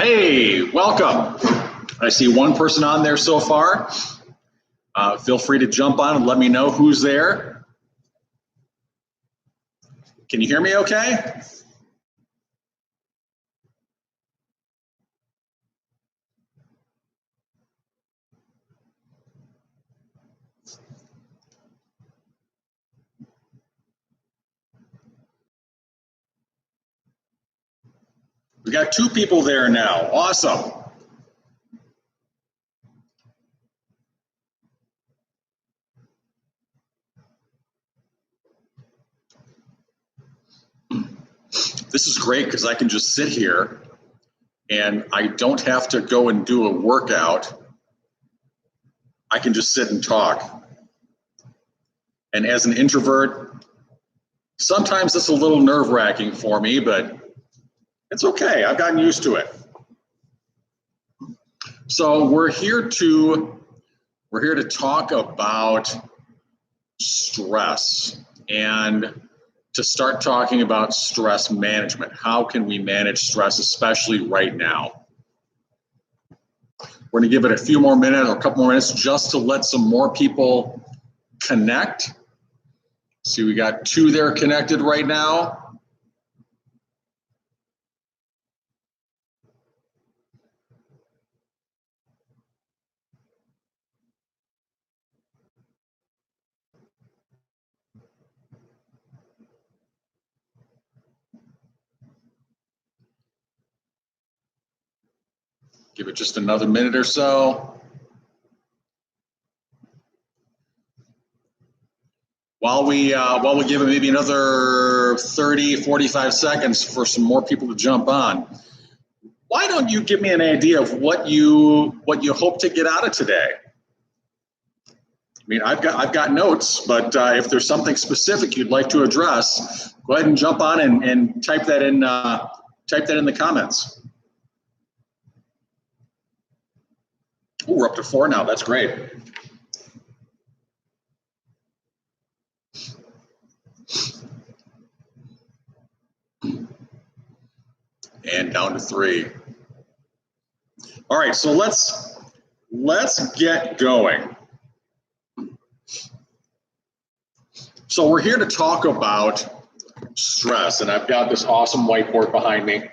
Hey, welcome. I see one person on there so far. Feel free to jump on and let me know who's there. Can you hear me okay? We got two people there now. Awesome. This is great because I can just sit here and I don't have to go and do a workout. I can just sit and talk. And as an introvert, sometimes it's a little nerve-wracking for me, but it's okay. I've gotten used to it. So we're here to talk about stress and to start talking about stress management. How can we manage stress, especially right now? We're going to give it a few more minutes or a couple more minutes just to let some more people connect. See, we got two there connected right now. Give it just another minute or so. While we give it maybe another 30, 45 seconds for some more people to jump on, why don't you give me an idea of what you hope to get out of today? I mean, I've got notes, but if there's something specific you'd like to address, go ahead and jump on and type that in the comments. Ooh, we're up to 4 now. That's great. And down to 3. All right, so let's get going. So we're here to talk about stress, and I've got this awesome whiteboard behind me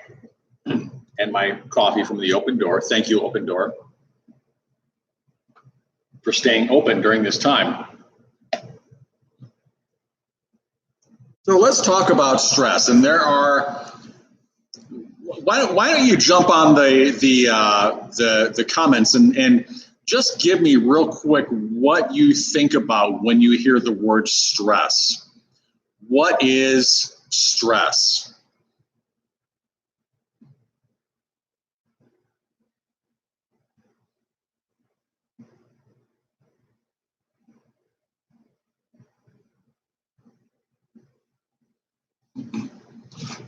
and my coffee from the Open Door. Thank you, Open Door, for staying open during this time. So let's talk about stress, and there are. Why don't you jump on the comments and just give me real quick what you think about when you hear the word stress. What is stress?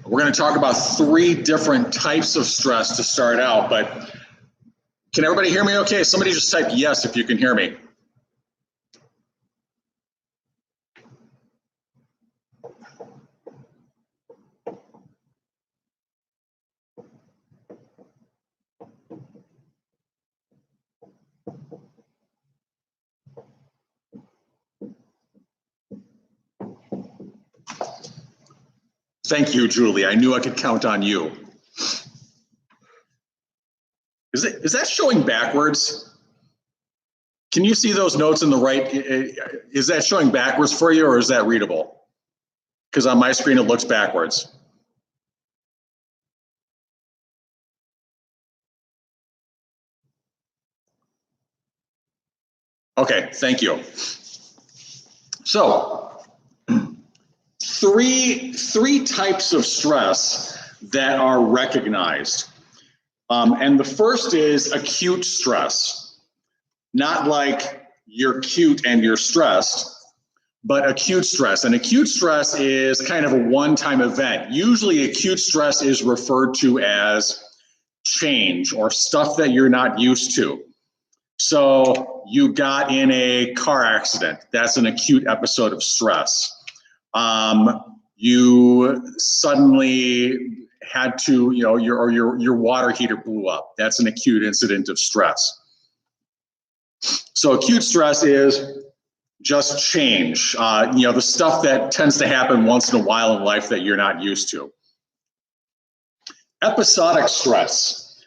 We're going to talk about 3 different types of stress to start out, but can everybody hear me okay? Somebody just type yes if you can hear me. Thank you, Julie. I knew I could count on you. Is that showing backwards? Can you see those notes in the right? Is that showing backwards for you, or is that readable? Because on my screen it looks backwards. Okay, thank you. So, three types of stress that are recognized. And the first is acute stress. Not like you're cute and you're stressed, but acute stress. And acute stress is kind of a one-time event. Usually acute stress is referred to as change or stuff that you're not used to. So you got in a car accident. That's an acute episode of stress. You suddenly had to, your water heater blew up. That's an acute incident of stress. So acute stress is just change, the stuff that tends to happen once in a while in life that you're not used to. Episodic stress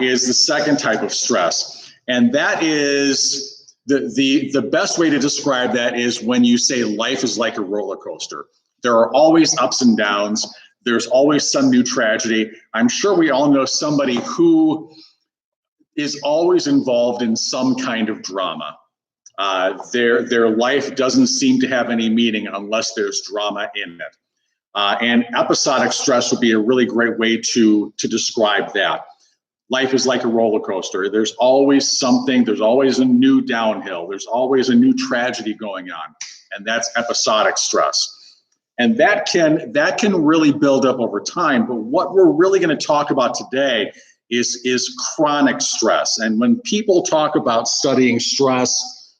is the second type of stress. And that is the best way to describe that is when you say life is like a roller coaster. There are always ups and downs. There's always some new tragedy. I'm sure we all know somebody who is always involved in some kind of drama. Their life doesn't seem to have any meaning unless there's drama in it. And episodic stress would be a really great way to describe that. Life is like a roller coaster. There's always something, there's always a new downhill, there's always a new tragedy going on, and that's episodic stress. And that can really build up over time, but what we're really going to talk about today is chronic stress. And when people talk about studying stress,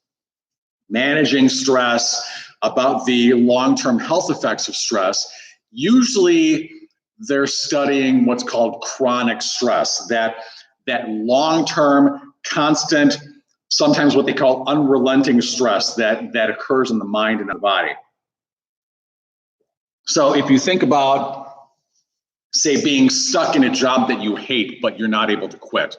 managing stress, about the long-term health effects of stress, usually they're studying what's called chronic stress, that long-term, constant, sometimes what they call unrelenting stress that occurs in the mind and the body. So if you think about, say, being stuck in a job that you hate, but you're not able to quit.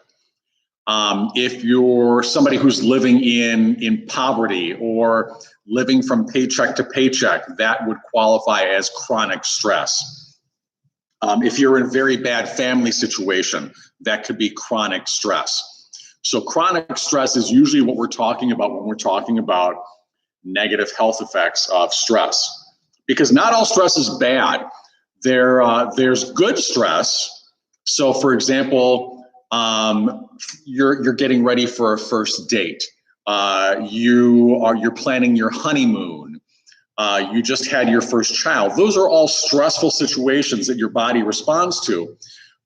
If you're somebody who's living in poverty or living from paycheck to paycheck, that would qualify as chronic stress. If you're in a very bad family situation, that could be chronic stress. So chronic stress is usually what we're talking about when we're talking about negative health effects of stress. Because not all stress is bad. There's good stress. So for example, you're getting ready for a first date. You're planning your honeymoon. You just had your first child. Those are all stressful situations that your body responds to.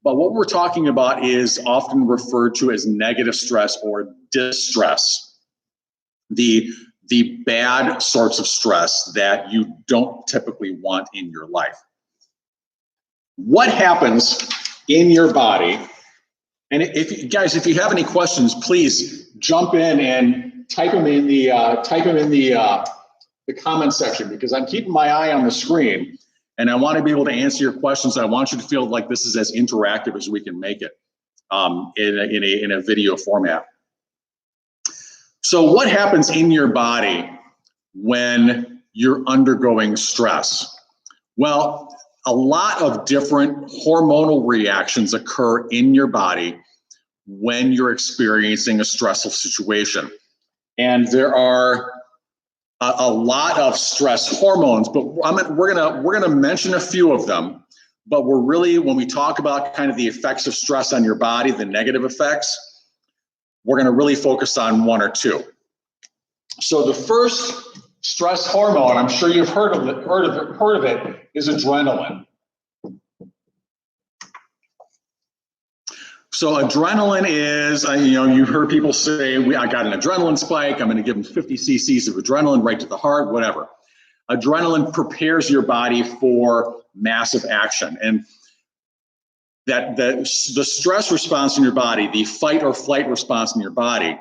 But what we're talking about is often referred to as negative stress or distress. The bad sorts of stress that you don't typically want in your life. What happens in your body? And if you have any questions, please jump in and type them in the comment section, because I'm keeping my eye on the screen and I want to be able to answer your questions. I want you to feel like this is as interactive as we can make it in a video format. So what happens in your body when you're undergoing stress? Well, a lot of different hormonal reactions occur in your body when you're experiencing a stressful situation. And there are a lot of stress hormones, but we're gonna mention a few of them. But we're really, when we talk about kind of the effects of stress on your body, the negative effects, we're going to really focus on one or two. So the first stress hormone, I'm sure you've heard of it, is adrenaline. So adrenaline is, you heard people say, I got an adrenaline spike, I'm going to give them 50 cc's of adrenaline right to the heart, whatever. Adrenaline prepares your body for massive action. And that the stress response in your body, the fight or flight response in your body,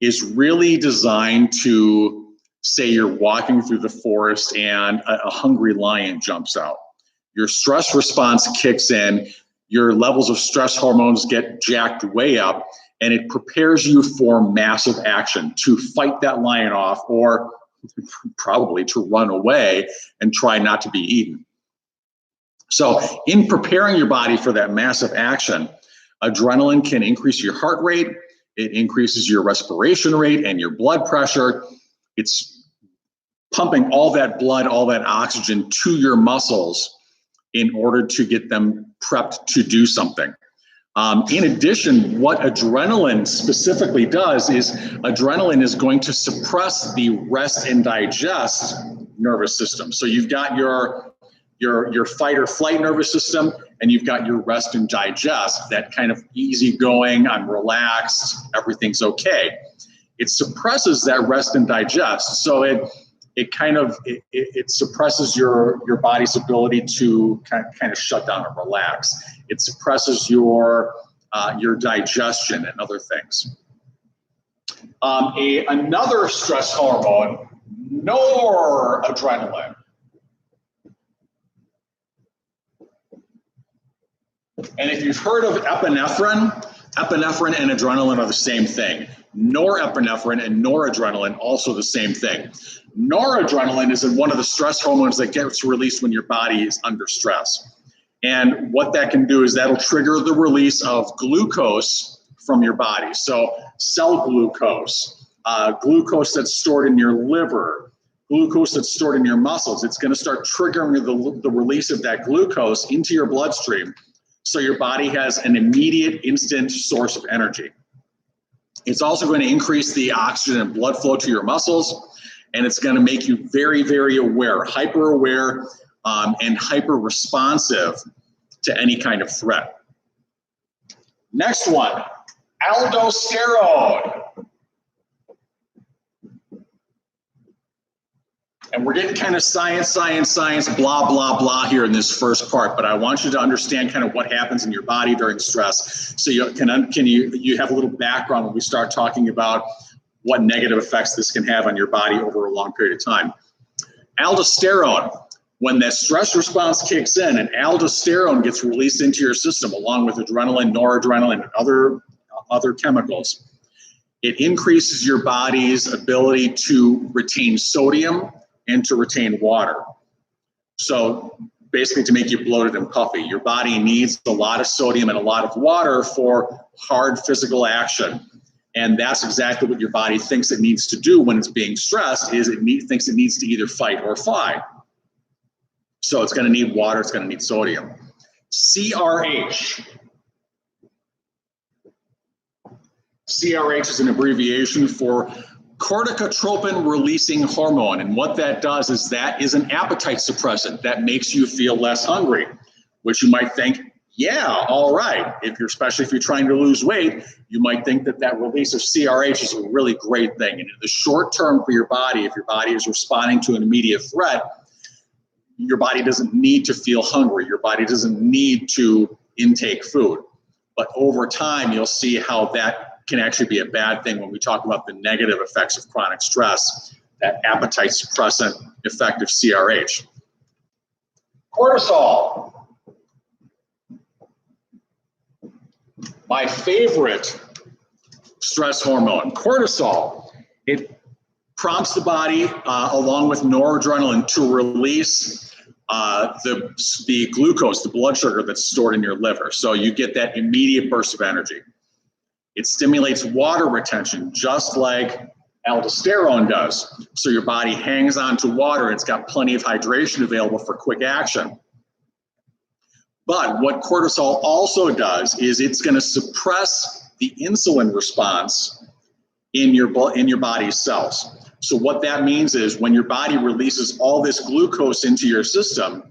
is really designed to, say you're walking through the forest and a hungry lion jumps out. Your stress response kicks in, your levels of stress hormones get jacked way up, and it prepares you for massive action, to fight that lion off, or probably to run away and try not to be eaten. So in preparing your body for that massive action, adrenaline can increase your heart rate, it increases your respiration rate and your blood pressure. It's pumping all that blood, all that oxygen to your muscles in order to get them prepped to do something. In addition, what adrenaline specifically does is adrenaline is going to suppress the rest and digest nervous system. So you've got your fight or flight nervous system, and you've got your rest and digest, that kind of easygoing, I'm relaxed, everything's okay. It suppresses that rest and digest. So it suppresses your body's ability to kind of shut down and relax. It suppresses your digestion and other things. Another stress hormone, noradrenaline. And if you've heard of epinephrine and adrenaline are the same thing. Norepinephrine and noradrenaline also the same thing. Noradrenaline is one of the stress hormones that gets released when your body is under stress. And what that can do is that'll trigger the release of glucose from your body. So cell glucose, glucose that's stored in your liver, glucose that's stored in your muscles. It's going to start triggering the release of that glucose into your bloodstream. So your body has an immediate, instant source of energy. It's also going to increase the oxygen and blood flow to your muscles, and it's going to make you very, very aware, hyper aware, and hyper responsive to any kind of threat. Next one, aldosterone. And we're getting kind of science, blah, blah, blah here in this first part, but I want you to understand kind of what happens in your body during stress, so you have a little background when we start talking about what negative effects this can have on your body over a long period of time. Aldosterone, when that stress response kicks in and aldosterone gets released into your system along with adrenaline, noradrenaline, and other chemicals, it increases your body's ability to retain sodium and to retain water. So basically to make you bloated and puffy. Your body needs a lot of sodium and a lot of water for hard physical action. And that's exactly what your body thinks it needs to do when it's being stressed, is thinks it needs to either fight or fly. So it's going to need water, it's going to need sodium. CRH. CRH is an abbreviation for corticotropin releasing hormone. And what that does is that is an appetite suppressant that makes you feel less hungry, which you might think, yeah, all right. Especially if you're trying to lose weight, you might think that release of CRH is a really great thing. And in the short term for your body, if your body is responding to an immediate threat, your body doesn't need to feel hungry. Your body doesn't need to intake food. But over time, you'll see how that can actually be a bad thing when we talk about the negative effects of chronic stress, that appetite suppressant effect of CRH. Cortisol. My favorite stress hormone, cortisol. It prompts the body, along with noradrenaline, to release the glucose, the blood sugar that's stored in your liver. So you get that immediate burst of energy. It stimulates water retention, just like aldosterone does. So your body hangs on to water. It's got plenty of hydration available for quick action. But what cortisol also does is it's going to suppress the insulin response in your body's cells. So what that means is when your body releases all this glucose into your system,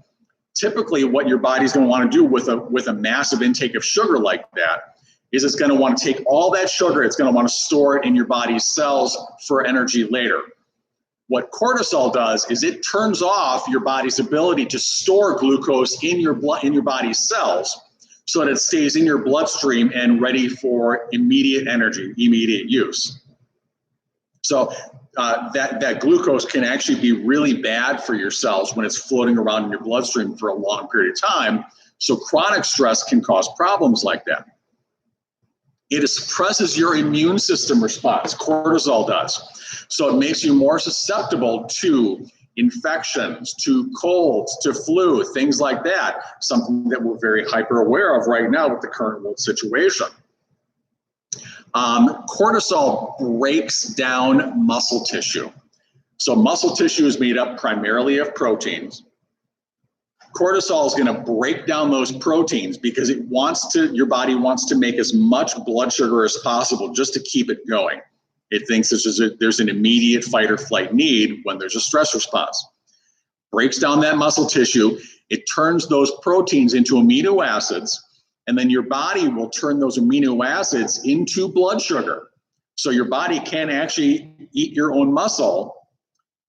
typically what your body's going to want to do with a massive intake of sugar like that is it's going to want to take all that sugar, it's going to want to store it in your body's cells for energy later. What cortisol does is it turns off your body's ability to store glucose in your body's cells so that it stays in your bloodstream and ready for immediate energy, immediate use. So that glucose can actually be really bad for your cells when it's floating around in your bloodstream for a long period of time. So chronic stress can cause problems like that. It suppresses your immune system response, cortisol does. So it makes you more susceptible to infections, to colds, to flu, things like that, something that we're very hyper aware of right now with the current world situation. Cortisol breaks down muscle tissue. So muscle tissue is made up primarily of proteins. Cortisol is going to break down those proteins because your body wants to make as much blood sugar as possible just to keep it going. It thinks there's an immediate fight or flight need when there's a stress response. Breaks down that muscle tissue. It turns those proteins into amino acids, and then your body will turn those amino acids into blood sugar. So your body can actually eat your own muscle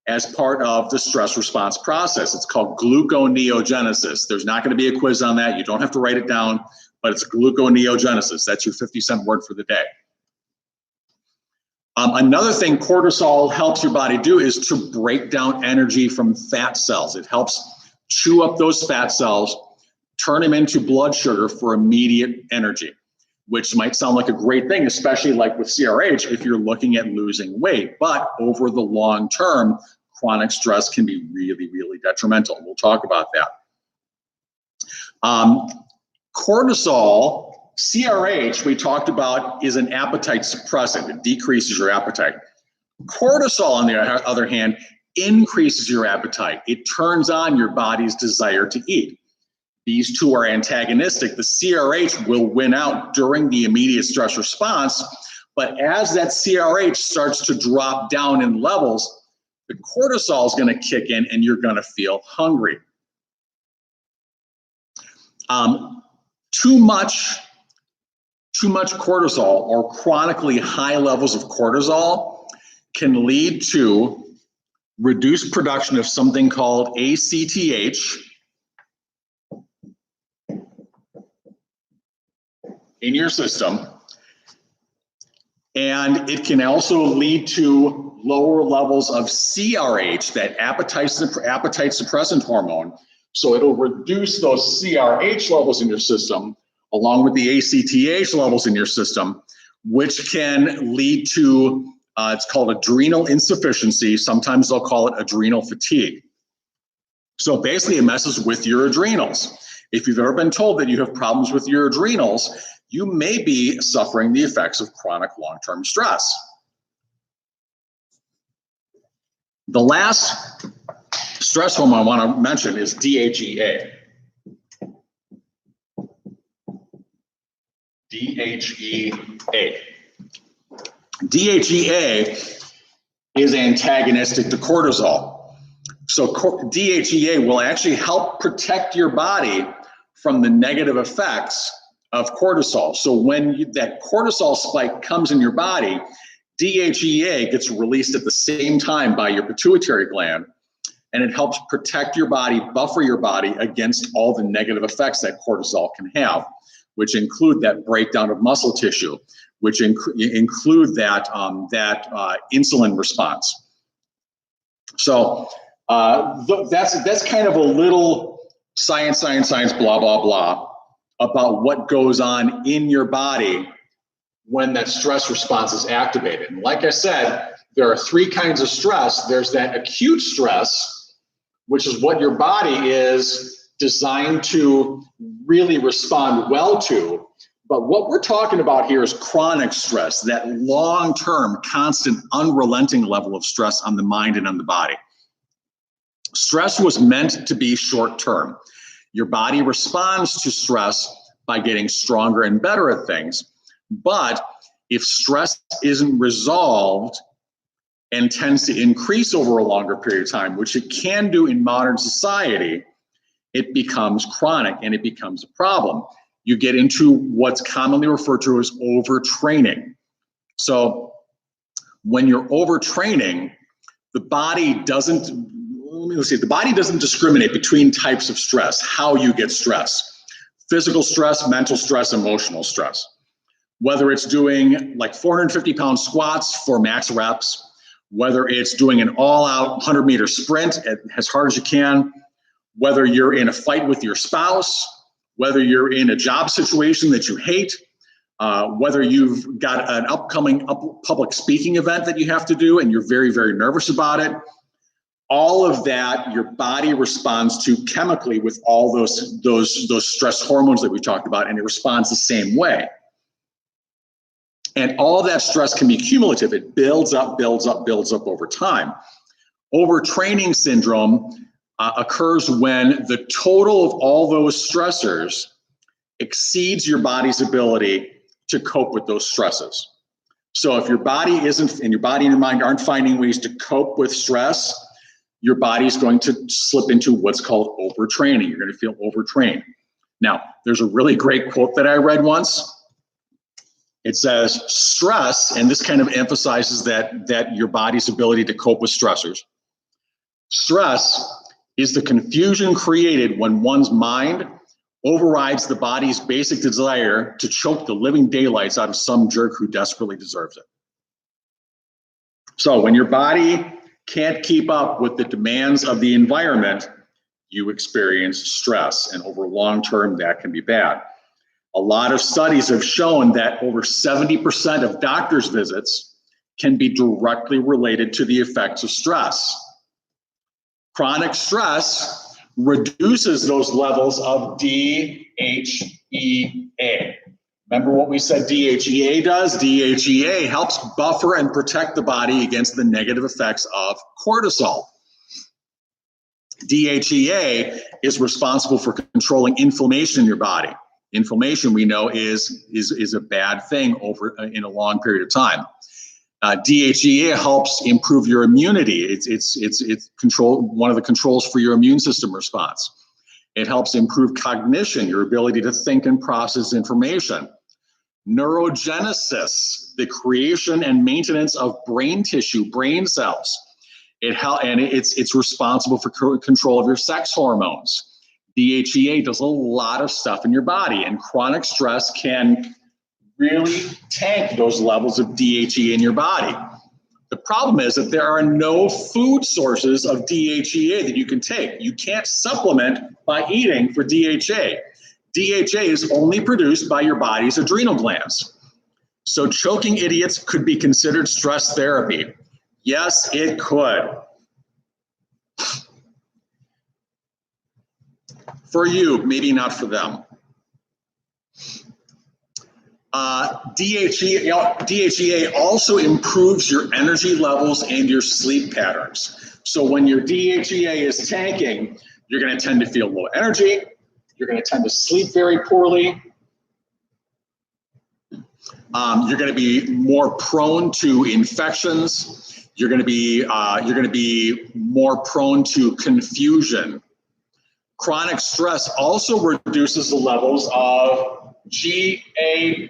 as part of the stress response process. It's called gluconeogenesis. There's not going to be a quiz on that. You don't have to write it down, but it's gluconeogenesis. That's your 50-cent word for the day. Another thing cortisol helps your body do is to break down energy from fat cells. It helps chew up those fat cells, turn them into blood sugar for immediate energy, which might sound like a great thing, especially like with CRH if you're looking at losing weight. But over the long term, chronic stress can be really, really detrimental. We'll talk about that. Cortisol, CRH, we talked about, is an appetite suppressant. It decreases your appetite. Cortisol, on the other hand, increases your appetite. It turns on your body's desire to eat. These two are antagonistic. The CRH will win out during the immediate stress response, but as that CRH starts to drop down in levels, the cortisol is going to kick in and you're going to feel hungry. Too much cortisol or chronically high levels of cortisol can lead to reduced production of something called ACTH in your system. And it can also lead to lower levels of CRH, that appetite suppressant hormone. So it'll reduce those CRH levels in your system along with the ACTH levels in your system, which can lead to, it's called adrenal insufficiency. Sometimes they'll call it adrenal fatigue. So basically it messes with your adrenals. If you've ever been told that you have problems with your adrenals, you may be suffering the effects of chronic long-term stress. The last stress hormone I want to mention is DHEA. DHEA. DHEA is antagonistic to cortisol. So DHEA will actually help protect your body from the negative effects of cortisol. So when that cortisol spike comes in your body, DHEA gets released at the same time by your pituitary gland, and it helps protect your body, buffer your body against all the negative effects that cortisol can have, which include that breakdown of muscle tissue, which include that insulin response. So that's kind of a little science, blah, blah, blah, about what goes on in your body when that stress response is activated. And like I said, there are three kinds of stress. There's that acute stress, which is what your body is designed to really respond well to. But what we're talking about here is chronic stress, that long-term, constant, unrelenting level of stress on the mind and on the body. Stress was meant to be short-term. Your body responds to stress by getting stronger and better at things. But if stress isn't resolved and tends to increase over a longer period of time, which it can do in modern society, it becomes chronic and it becomes a problem. You get into what's commonly referred to as overtraining. So when you're overtraining, the body doesn't discriminate between types of stress, how you get stress. Physical stress, mental stress, emotional stress. Whether it's doing like 450-pound squats for max reps, whether it's doing an all-out 100-meter sprint as hard as you can, whether you're in a fight with your spouse, whether you're in a job situation that you hate, whether you've got an upcoming public speaking event that you have to do and you're very, very nervous about it, all of that your body responds to chemically with all those stress hormones that we talked about, and it responds the same way. And all that stress can be cumulative. It builds up over time. Overtraining syndrome occurs when the total of all those stressors exceeds your body's ability to cope with those stresses. So if your body isn't, and your body and your mind aren't finding ways to cope with stress, your body's going to slip into what's called overtraining. You're going to feel overtrained. Now, there's a really great quote that I read once. It says, stress, and this kind of emphasizes that your body's ability to cope with stressors. Stress is the confusion created when one's mind overrides the body's basic desire to choke the living daylights out of some jerk who desperately deserves it. So when your body can't keep up with the demands of the environment, you experience stress, and over long term, that can be bad. A lot of studies have shown that over 70% of doctor's visits can be directly related to the effects of stress. Chronic stress reduces those levels of DHEA. Remember what we said DHEA does? DHEA helps buffer and protect the body against the negative effects of cortisol. DHEA is responsible for controlling inflammation in your body. Inflammation, we know, is a bad thing over in a long period of time. DHEA helps improve your immunity. It's one of the controls for your immune system response. It helps improve cognition, your ability to think and process information. Neurogenesis, the creation and maintenance of brain tissue, brain cells. It's responsible for control of your sex hormones. DHEA does a lot of stuff in your body, and chronic stress can really tank those levels of DHEA in your body. The problem is that there are no food sources of DHEA that you can take. You can't supplement by eating for DHEA. DHEA is only produced by your body's adrenal glands. So choking idiots could be considered stress therapy. Yes, it could. For you, maybe not for them. DHEA also improves your energy levels and your sleep patterns. So when your DHEA is tanking, you're going to tend to feel low energy. You're going to tend to sleep very poorly. You're going to be more prone to infections. You're going to be more prone to confusion. Chronic stress also reduces the levels of GABA,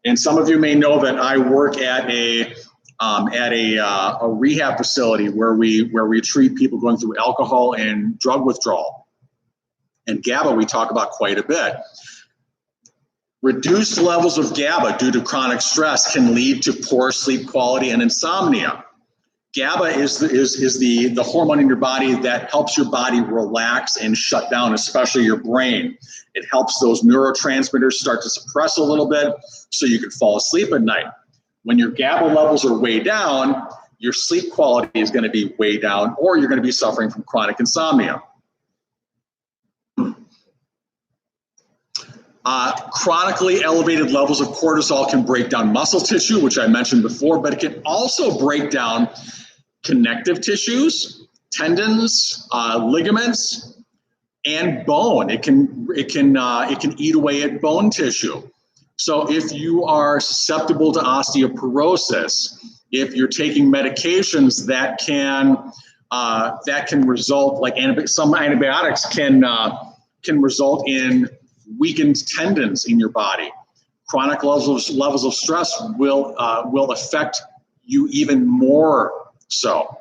and some of you may know that I work at a rehab facility where we treat people going through alcohol and drug withdrawal. And GABA we talk about quite a bit. Reduced levels of GABA due to chronic stress can lead to poor sleep quality and insomnia. GABA is the hormone in your body that helps your body relax and shut down, especially your brain. It helps those neurotransmitters start to suppress a little bit so you can fall asleep at night. When your GABA levels are way down, your sleep quality is going to be way down, or you're going to be suffering from chronic insomnia. Chronically elevated levels of cortisol can break down muscle tissue, which I mentioned before, but it can also break down connective tissues, tendons, ligaments, and bone. It can eat away at bone tissue. So if you are susceptible to osteoporosis, if you're taking medications that can result, like some antibiotics can result in weakened tendons in your body. Chronic levels of stress will affect you even more so.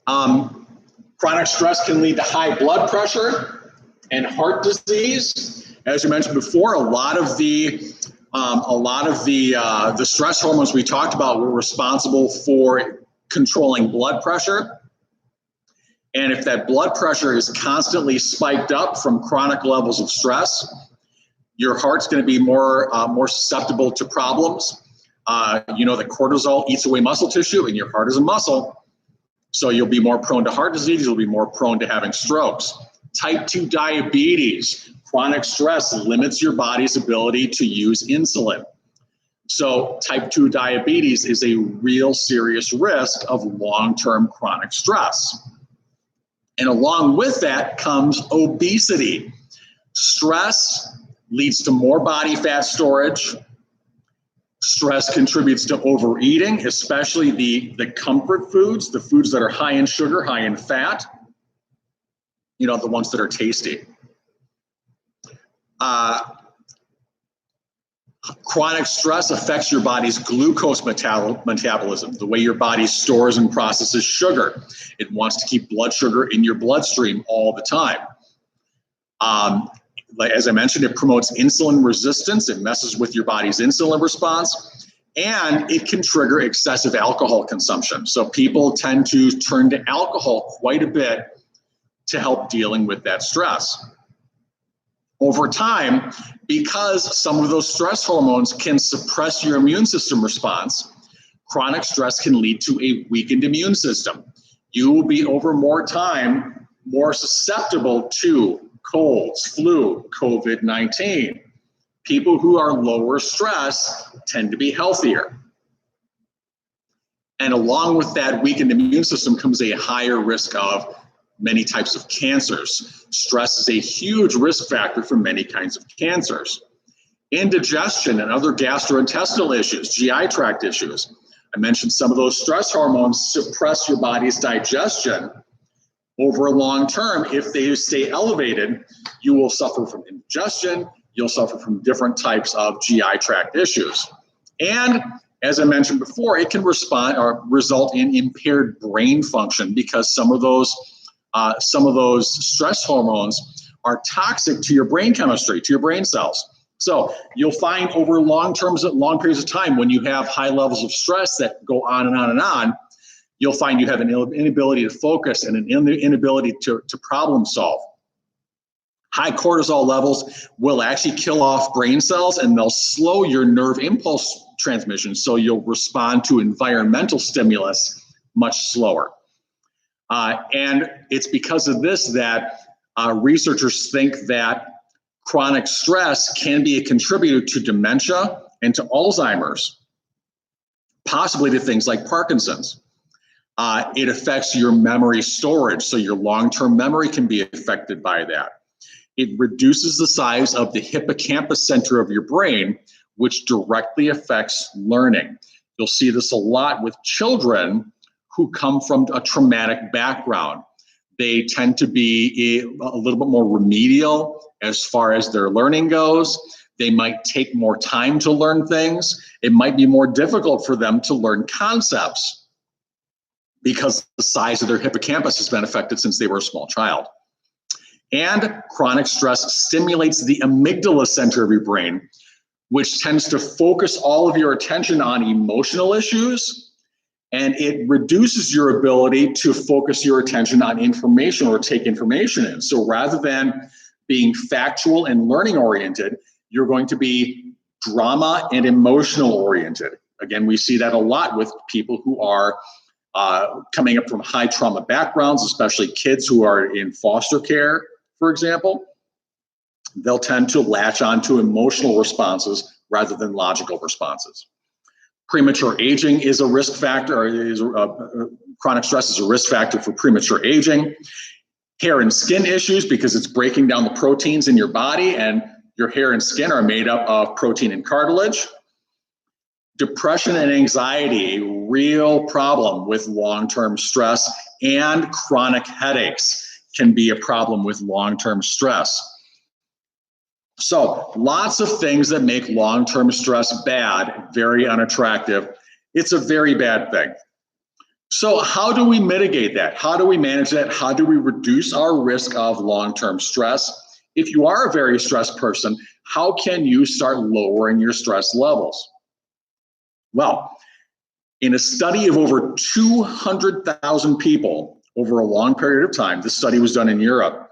Chronic stress can lead to high blood pressure and heart disease. As you mentioned before, a lot of the stress hormones we talked about were responsible for controlling blood pressure. And if that blood pressure is constantly spiked up from chronic levels of stress, your heart's going to be more susceptible to problems. You know that cortisol eats away muscle tissue, and your heart is a muscle. So you'll be more prone to heart disease. You'll be more prone to having strokes. Type 2 diabetes. Chronic stress limits your body's ability to use insulin. So type 2 diabetes is a real serious risk of long-term chronic stress. And along with that comes obesity. Stress leads to more body fat storage. Stress contributes to overeating, especially the comfort foods, the foods that are high in sugar, high in fat, the ones that are tasty. Chronic stress affects your body's glucose metabolism, the way your body stores and processes sugar. It wants to keep blood sugar in your bloodstream all the time. As I mentioned, it promotes insulin resistance. It messes with your body's insulin response, and it can trigger excessive alcohol consumption. So people tend to turn to alcohol quite a bit to help dealing with that stress. Over time, because some of those stress hormones can suppress your immune system response, chronic stress can lead to a weakened immune system. You will be, over more time, more susceptible to colds, flu, COVID-19. People who are lower stress tend to be healthier. And along with that weakened immune system comes a higher risk of many types of cancers. Stress is a huge risk factor for many kinds of cancers. Indigestion and other gastrointestinal issues, GI tract issues. I mentioned some of those stress hormones suppress your body's digestion. Over a long term, if they stay elevated, you will suffer from indigestion, you'll suffer from different types of GI tract issues. And as I mentioned before, it can respond or result in impaired brain function because some of those stress hormones are toxic to your brain chemistry, to your brain cells. So you'll find over long periods of time, when you have high levels of stress that go on and on and on, you'll find you have an inability to focus and an inability to problem solve. High cortisol levels will actually kill off brain cells, and they'll slow your nerve impulse transmission, so you'll respond to environmental stimulus much slower. And it's because of this that researchers think that chronic stress can be a contributor to dementia and to Alzheimer's, possibly to things like Parkinson's. It affects your memory storage, so your long-term memory can be affected by that. It reduces the size of the hippocampus center of your brain, which directly affects learning. You'll see this a lot with children who come from a traumatic background. They tend to be a little bit more remedial as far as their learning goes. They might take more time to learn things. It might be more difficult for them to learn concepts because the size of their hippocampus has been affected since they were a small child. And chronic stress stimulates the amygdala center of your brain, which tends to focus all of your attention on emotional issues, and it reduces your ability to focus your attention on information or take information in. So rather than being factual and learning oriented, you're going to be drama and emotional oriented. Again, we see that a lot with people who are coming up from high trauma backgrounds, especially kids who are in foster care, for example. They'll tend to latch onto emotional responses rather than logical responses. Premature aging is a risk factor, or chronic stress is a risk factor for premature aging. Hair and skin issues, because it's breaking down the proteins in your body, and your hair and skin are made up of protein and cartilage. Depression and anxiety, a real problem with long-term stress, and chronic headaches can be a problem with long-term stress. So lots of things that make long-term stress bad, very unattractive. It's a very bad thing. So how do we mitigate that? How do we manage that? How do we reduce our risk of long-term stress? If you are a very stressed person, how can you start lowering your stress levels? Well, in a study of over 200,000 people over a long period of time, this study was done in Europe,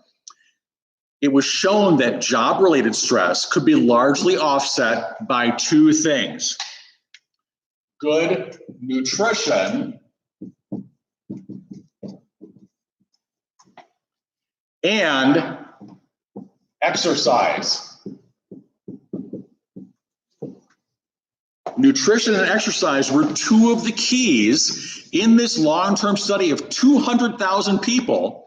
it was shown that job-related stress could be largely offset by two things: good nutrition and exercise. Nutrition and exercise were two of the keys in this long-term study of 200,000 people.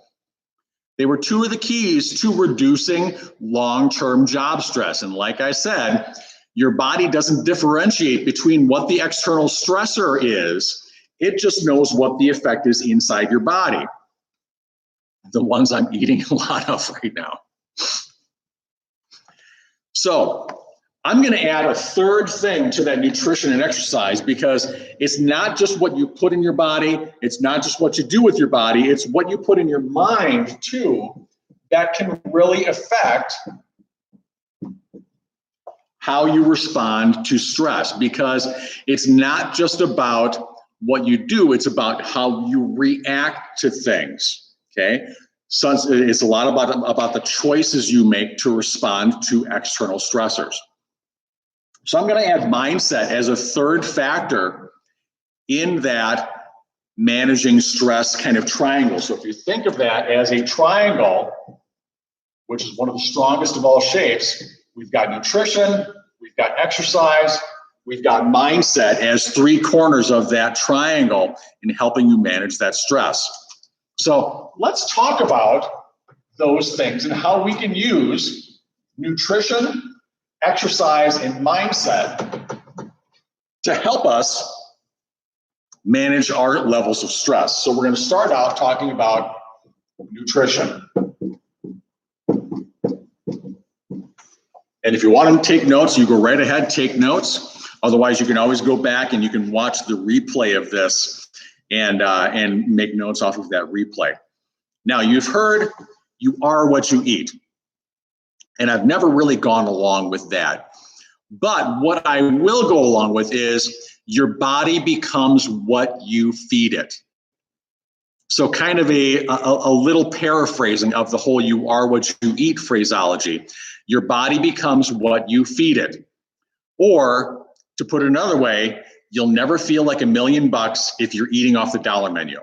They were two of the keys to reducing long-term job stress. And like I said, your body doesn't differentiate between what the external stressor is. It just knows what the effect is inside your body. The ones I'm eating a lot of right now. So I'm going to add a third thing to that nutrition and exercise, because it's not just what you put in your body. It's not just what you do with your body. It's what you put in your mind too that can really affect how you respond to stress, because it's not just about what you do, it's about how you react to things, okay? So it's a lot about the choices you make to respond to external stressors. So I'm going to add mindset as a third factor in that managing stress kind of triangle. So if you think of that as a triangle, which is one of the strongest of all shapes, we've got nutrition, we've got exercise, we've got mindset as three corners of that triangle in helping you manage that stress. So let's talk about those things and how we can use nutrition, exercise, and mindset to help us manage our levels of stress. So we're going to start out talking about nutrition. And if you want to take notes, you go right ahead, take notes. Otherwise, you can always go back and you can watch the replay of this and make notes off of that replay. Now, you've heard you are what you eat. And I've never really gone along with that. But what I will go along with is your body becomes what you feed it. So kind of a little paraphrasing of the whole you are what you eat phraseology. Your body becomes what you feed it. Or to put it another way, you'll never feel like $1 million if you're eating off the dollar menu.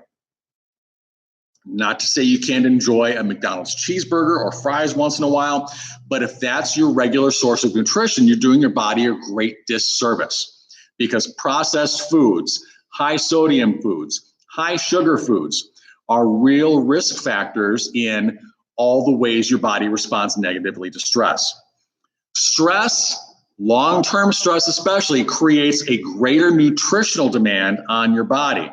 Not to say you can't enjoy a McDonald's cheeseburger or fries once in a while, but if that's your regular source of nutrition, you're doing your body a great disservice, because processed foods, high sodium foods, high sugar foods are real risk factors in all the ways your body responds negatively to stress. Stress, long-term stress especially, creates a greater nutritional demand on your body.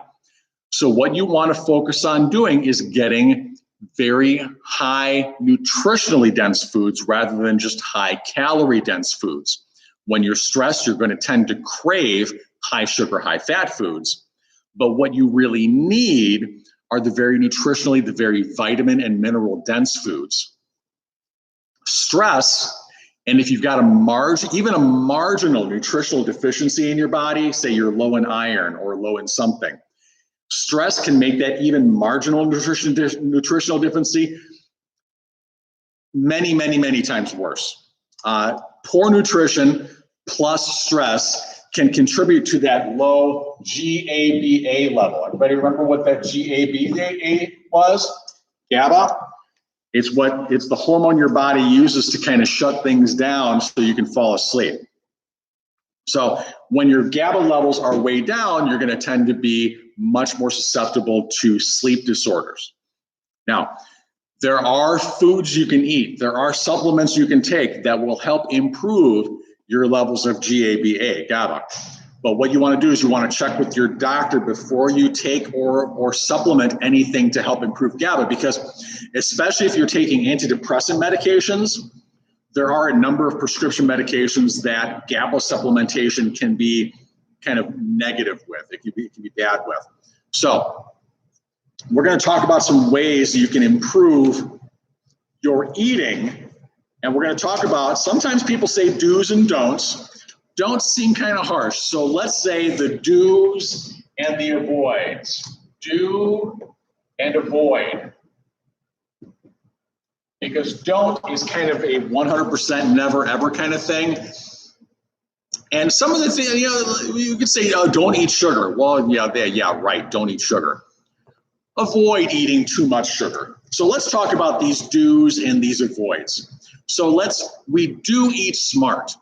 So what you want to focus on doing is getting very high nutritionally dense foods rather than just high calorie dense foods. When you're stressed, you're going to tend to crave high sugar, high fat foods. But what you really need are the very nutritionally, the very vitamin and mineral dense foods. Stress, and if you've got even a marginal nutritional deficiency in your body, say you're low in iron or low in something, stress can make that even marginal nutritional deficiency many, many, many times worse. Poor nutrition plus stress can contribute to that low GABA level. Everybody remember what that GABA was? GABA? It's the hormone your body uses to kind of shut things down so you can fall asleep. So when your GABA levels are way down, you're going to tend to be much more susceptible to sleep disorders. Now, there are foods you can eat. There are supplements you can take that will help improve your levels of GABA. But what you want to do is you want to check with your doctor before you take or supplement anything to help improve GABA, because especially if you're taking antidepressant medications, there are a number of prescription medications that GABA supplementation can be kind of negative with. It can be bad with. So we're going to talk about some ways you can improve your eating. And we're going to talk about, sometimes people say do's and don'ts. Don'ts seem kind of harsh. So let's say the do's and the avoids. Do and avoid. Because don't is kind of a 100% never ever kind of thing. And some of the things, you could say, oh, don't eat sugar. Well, yeah, right, don't eat sugar. Avoid eating too much sugar. So let's talk about these do's and these avoids. So we do eat smart.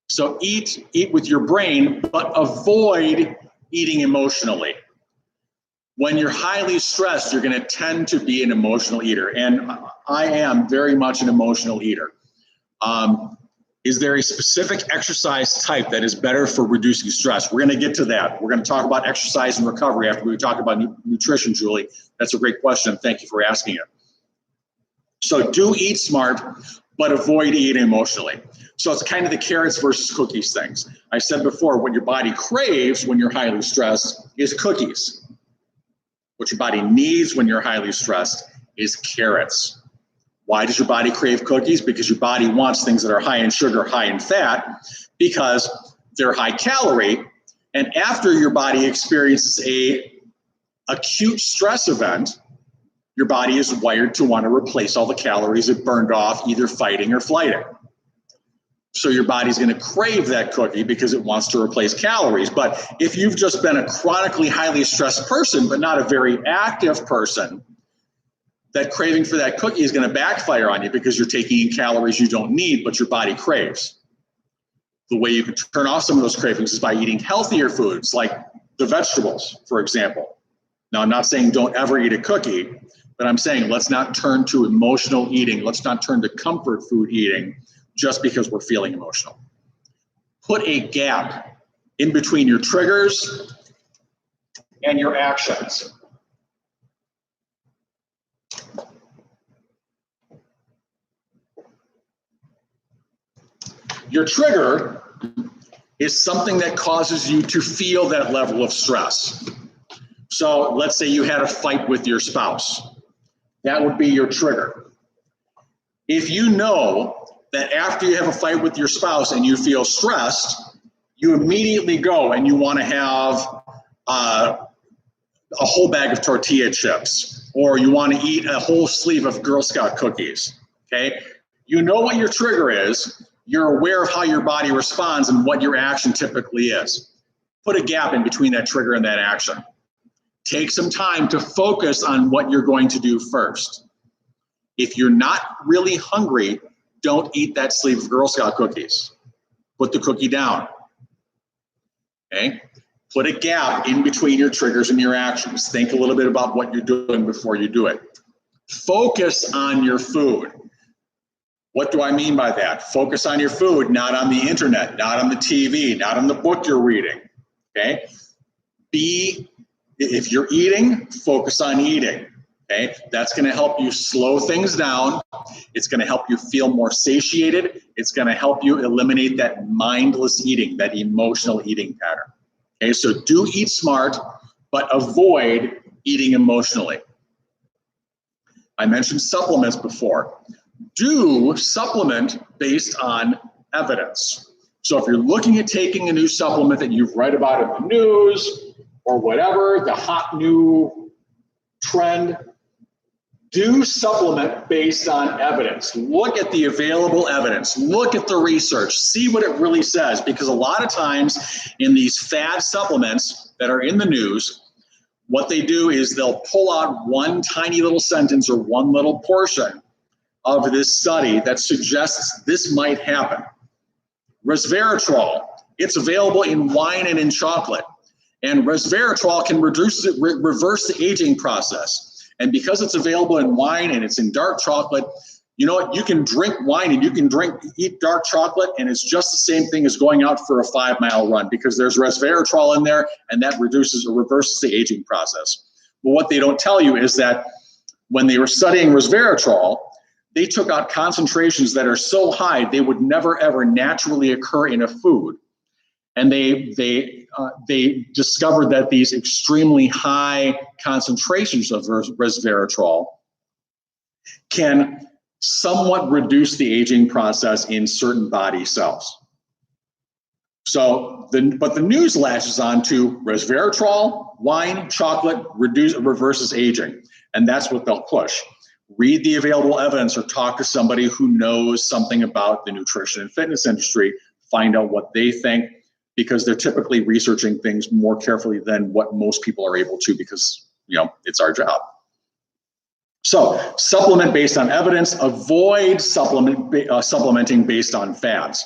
So eat with your brain, but avoid eating emotionally. When you're highly stressed, you're going to tend to be an emotional eater. And I am very much an emotional eater. Is there a specific exercise type that is better for reducing stress? We're going to get to that. We're going to talk about exercise and recovery after we talk about nutrition, Julie. That's a great question. Thank you for asking it. So do eat smart, but avoid eating emotionally. So it's kind of the carrots versus cookies things. I said before, what your body craves when you're highly stressed is cookies. What your body needs when you're highly stressed is carrots. Why does your body crave cookies? Because your body wants things that are high in sugar, high in fat, because they're high calorie. And after your body experiences a acute stress event, your body is wired to want to replace all the calories it burned off either fighting or flighting. So your body's going to crave that cookie because it wants to replace calories. But if you've just been a chronically highly stressed person, but not a very active person, that craving for that cookie is going to backfire on you because you're taking in calories you don't need, but your body craves. The way you can turn off some of those cravings is by eating healthier foods, like the vegetables, for example. Now, I'm not saying don't ever eat a cookie, but I'm saying let's not turn to emotional eating. Let's not turn to comfort food eating just because we're feeling emotional. Put a gap in between your triggers and your actions. Your trigger is something that causes you to feel that level of stress. So let's say you had a fight with your spouse. That would be your trigger. If you know that after you have a fight with your spouse and you feel stressed, you immediately go and you want to have a whole bag of tortilla chips, or you want to eat a whole sleeve of Girl Scout cookies, okay? You know what your trigger is. You're aware of how your body responds and what your action typically is. Put a gap in between that trigger and that action. Take some time to focus on what you're going to do first. If you're not really hungry, don't eat that sleeve of Girl Scout cookies. Put the cookie down. Okay? Put a gap in between your triggers and your actions. Think a little bit about what you're doing before you do it. Focus on your food. What do I mean by that? Focus on your food, not on the internet, not on the TV, not on the book you're reading. Okay? If you're eating, focus on eating. Okay? That's going to help you slow things down. It's going to help you feel more satiated. It's going to help you eliminate that mindless eating, that emotional eating pattern. Okay? So do eat smart, but avoid eating emotionally. I mentioned supplements before. Do supplement based on evidence. So if you're looking at taking a new supplement that you've read about in the news or whatever, the hot new trend, do supplement based on evidence. Look at the available evidence. Look at the research. See what it really says, because a lot of times in these fad supplements that are in the news, what they do is they'll pull out one tiny little sentence or one little portion of this study that suggests this might happen. Resveratrol, it's available in wine and in chocolate. And resveratrol can reverse the aging process. And because it's available in wine and it's in dark chocolate, you know what? You can drink wine and you can eat dark chocolate, and it's just the same thing as going out for a 5-mile run, because there's resveratrol in there, and that reverses the aging process. But what they don't tell you is that when they were studying resveratrol, they took out concentrations that are so high they would never ever naturally occur in a food, and they discovered that these extremely high concentrations of resveratrol can somewhat reduce the aging process in certain body cells. So, but the news latches on to resveratrol, wine, chocolate reverses aging, and that's what they'll push. Read the available evidence or talk to somebody who knows something about the nutrition and fitness industry. Find out what they think, because they're typically researching things more carefully than what most people are able to, because, you know, it's our job. So supplement based on evidence, avoid supplementing based on fads.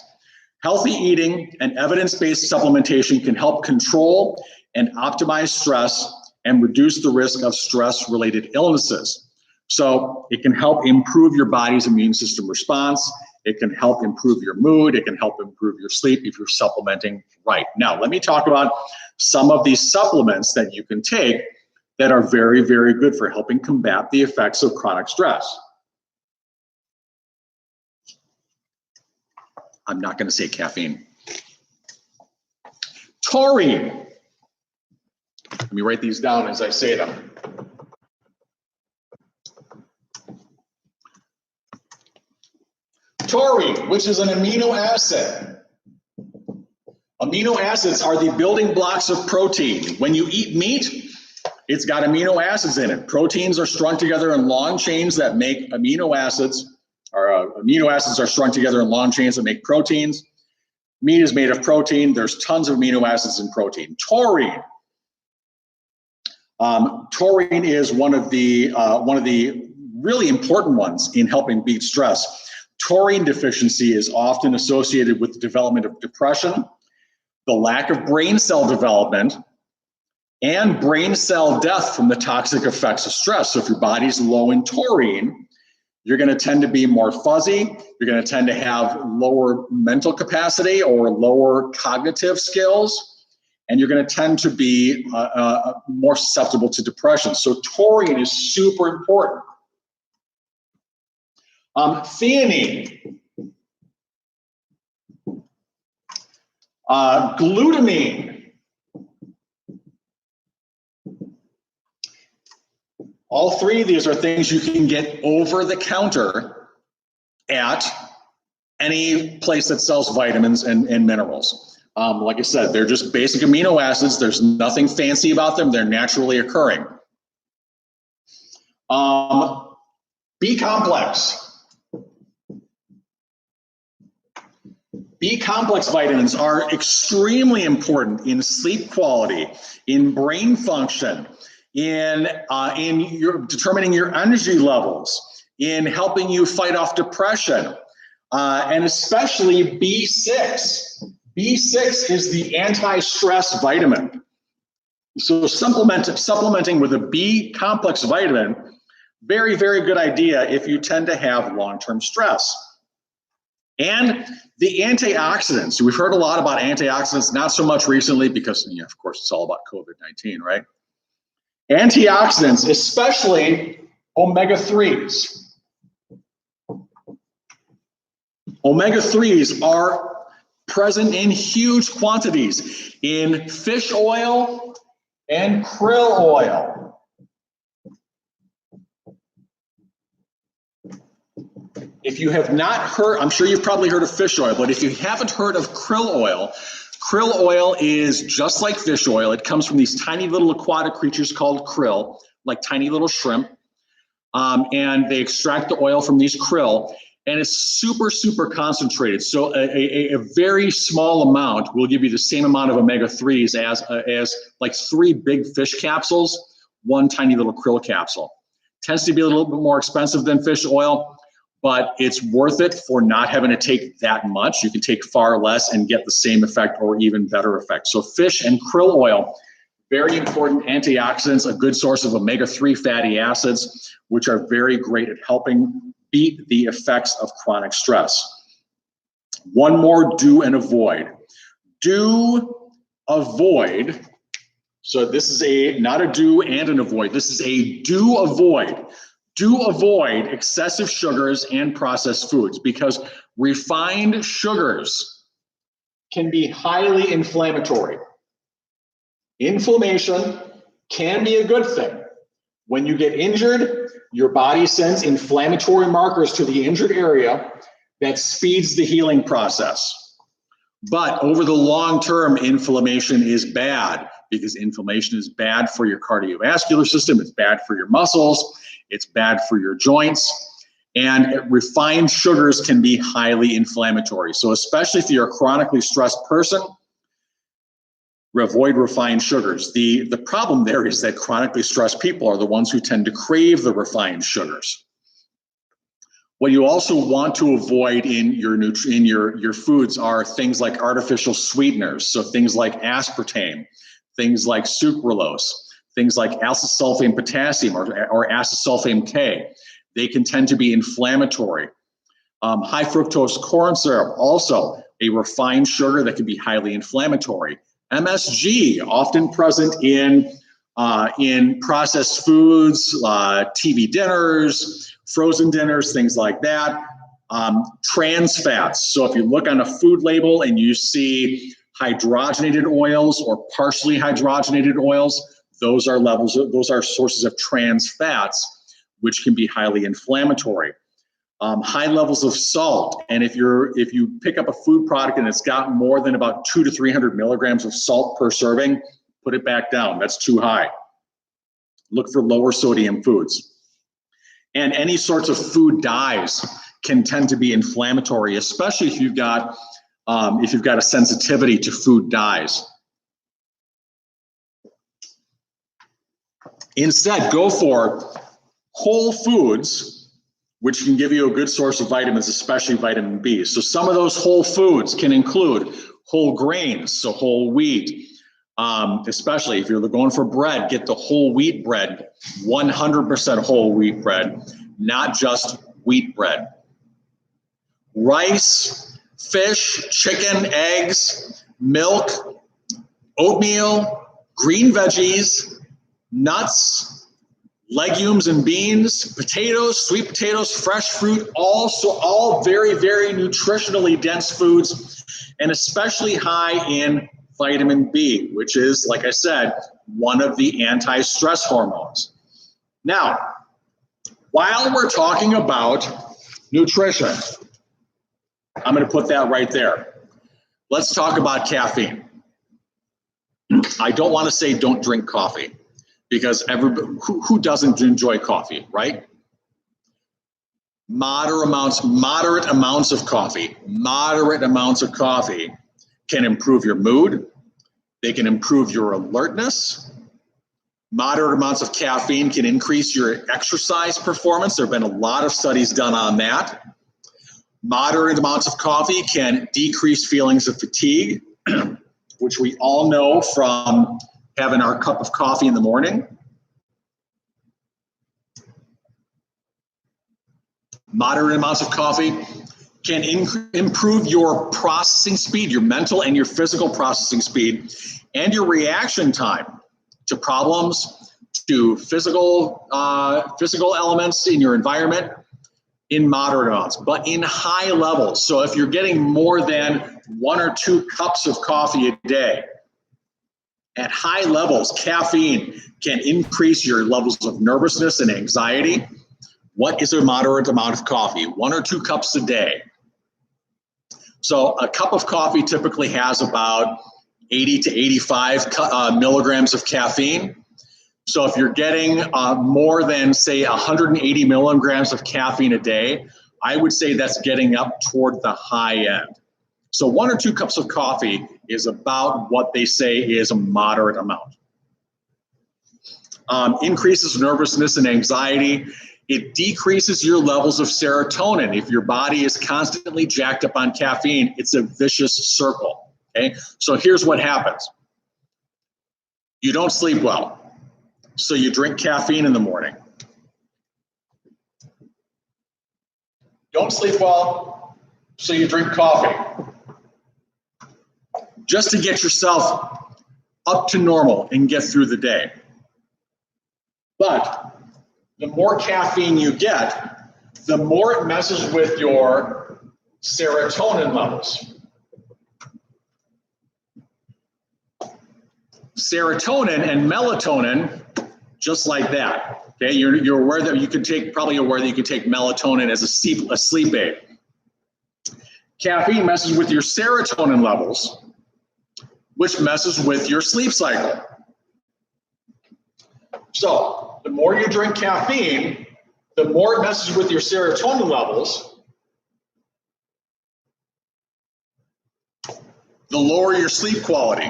Healthy eating and evidence-based supplementation can help control and optimize stress and reduce the risk of stress-related illnesses. So it can help improve your body's immune system response. It can help improve your mood. It can help improve your sleep if you're supplementing right. Now, let me talk about some of these supplements that you can take that are very, very good for helping combat the effects of chronic stress. I'm not going to say caffeine. Taurine. Let me write these down as I say them. Taurine, which is an amino acid. Amino acids are the building blocks of protein. When you eat meat, it's got amino acids in it. Proteins are strung together in long chains that make amino acids, or amino acids are strung together in long chains that make proteins. Meat is made of protein. There's tons of amino acids in protein. Taurine. Taurine is one of the really important ones in helping beat stress. Taurine deficiency is often associated with the development of depression, the lack of brain cell development, and brain cell death from the toxic effects of stress. So if your body's low in taurine, you're going to tend to be more fuzzy. You're going to tend to have lower mental capacity or lower cognitive skills, and you're going to tend to be more susceptible to depression. So taurine is super important. Theanine. Glutamine. All three of these are things you can get over the counter at any place that sells vitamins and minerals. Like I said, they're just basic amino acids. There's nothing fancy about them. They're naturally occurring. B complex. B complex vitamins are extremely important in sleep quality, in brain function, in your determining your energy levels, in helping you fight off depression, and especially B6. B6 is the anti-stress vitamin. So supplementing with a B complex vitamin, very, very good idea if you tend to have long-term stress. And the antioxidants. We've heard a lot about antioxidants, not so much recently because, of course, it's all about COVID-19, right? Antioxidants, especially omega-3s. Omega-3s are present in huge quantities in fish oil and krill oil. If you have not heard, I'm sure you've probably heard of fish oil, but if you haven't heard of krill oil is just like fish oil. It comes from these tiny little aquatic creatures called krill, like tiny little shrimp. And they extract the oil from these krill, and it's super, super concentrated. So a very small amount will give you the same amount of omega-3s as like 3 big fish capsules, 1 tiny little krill capsule. Tends to be a little bit more expensive than fish oil, but it's worth it for not having to take that much. You can take far less and get the same effect or even better effect. So fish and krill oil, very important antioxidants, a good source of omega-3 fatty acids, which are very great at helping beat the effects of chronic stress. One more, do and avoid. Do avoid. So this is not a do and an avoid. This is a do avoid. Do avoid excessive sugars and processed foods because refined sugars can be highly inflammatory. Inflammation can be a good thing. When you get injured, your body sends inflammatory markers to the injured area that speeds the healing process. But over the long term, inflammation is bad because inflammation is bad for your cardiovascular system. It's bad for your muscles. It's bad for your joints, and refined sugars can be highly inflammatory. So especially if you're a chronically stressed person, avoid refined sugars. The problem there is that chronically stressed people are the ones who tend to crave the refined sugars. What you also want to avoid in your foods are things like artificial sweeteners. So things like aspartame, things like sucralose, things like acesulfame potassium or acesulfame K. They can tend to be inflammatory. High fructose corn syrup, also a refined sugar that can be highly inflammatory. MSG, often present in processed foods, TV dinners, frozen dinners, things like that. Trans fats. So if you look on a food label and you see hydrogenated oils or partially hydrogenated oils, those are sources of trans fats, which can be highly inflammatory. High levels of salt, and if you pick up a food product and it's got more than about 200 to 300 milligrams of salt per serving, put it back down. That's too high. Look for lower sodium foods. And any sorts of food dyes can tend to be inflammatory, especially if you've got a sensitivity to food dyes. Instead, go for whole foods, which can give you a good source of vitamins, especially vitamin B. So some of those whole foods can include whole grains, so whole wheat. Especially if you're going for bread, get the whole wheat bread, 100% whole wheat bread, not just wheat bread. Rice, fish, chicken, eggs, milk, oatmeal, green veggies, nuts, legumes and beans, potatoes, sweet potatoes, fresh fruit, all very, very nutritionally dense foods, and especially high in vitamin B, which is, like I said, one of the anti-stress hormones. Now, while we're talking about nutrition, I'm going to put that right there. Let's talk about caffeine. I don't want to say don't drink coffee, because who doesn't enjoy coffee, right? Moderate amounts of coffee can improve your mood. They can improve your alertness. Moderate amounts of caffeine can increase your exercise performance. There have been a lot of studies done on that. Moderate amounts of coffee can decrease feelings of fatigue, which we all know from having our cup of coffee in the morning. Moderate amounts of coffee can improve your processing speed, your mental and your physical processing speed, and your reaction time to problems, to physical elements in your environment in moderate amounts, but in high levels. So if you're getting more than 1 or 2 cups of coffee a day, at high levels, caffeine can increase your levels of nervousness and anxiety. What is a moderate amount of coffee? 1 or 2 cups a day. So a cup of coffee typically has about 80 to 85 milligrams of caffeine. So if you're getting more than, say, 180 milligrams of caffeine a day, I would say that's getting up toward the high end. So 1 or 2 cups of coffee is about what they say is a moderate amount. Increases nervousness and anxiety. It decreases your levels of serotonin. If your body is constantly jacked up on caffeine, it's a vicious circle. Okay, so here's what happens. You don't sleep well, so you drink caffeine in the morning. Don't sleep well, so you drink coffee. Just to get yourself up to normal and get through the day. But the more caffeine you get, the more it messes with your serotonin levels. Serotonin and melatonin, just like that. Okay, you're aware that you could take, probably aware that you could take melatonin as a sleep aid. Caffeine messes with your serotonin levels, which messes with your sleep cycle. So the more you drink caffeine, the more it messes with your serotonin levels, the lower your sleep quality.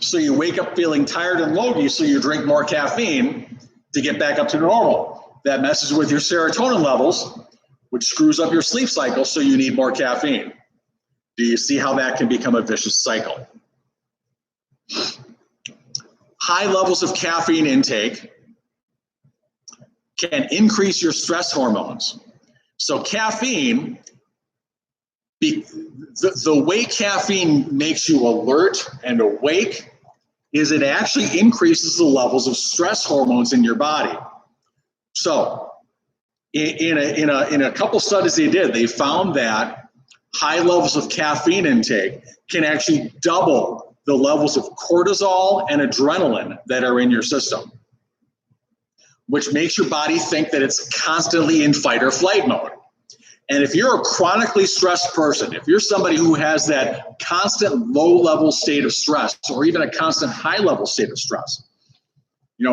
So you wake up feeling tired and logy, so you drink more caffeine to get back up to normal. That messes with your serotonin levels, which screws up your sleep cycle, so you need more caffeine. Do you see how that can become a vicious cycle? High levels of caffeine intake can increase your stress hormones. So caffeine, the way caffeine makes you alert and awake is it actually increases the levels of stress hormones in your body. So In a couple studies they did, they found that high levels of caffeine intake can actually double the levels of cortisol and adrenaline that are in your system, which makes your body think that it's constantly in fight or flight mode. And if you're a chronically stressed person, if you're somebody who has that constant low-level state of stress or even a constant high-level state of stress,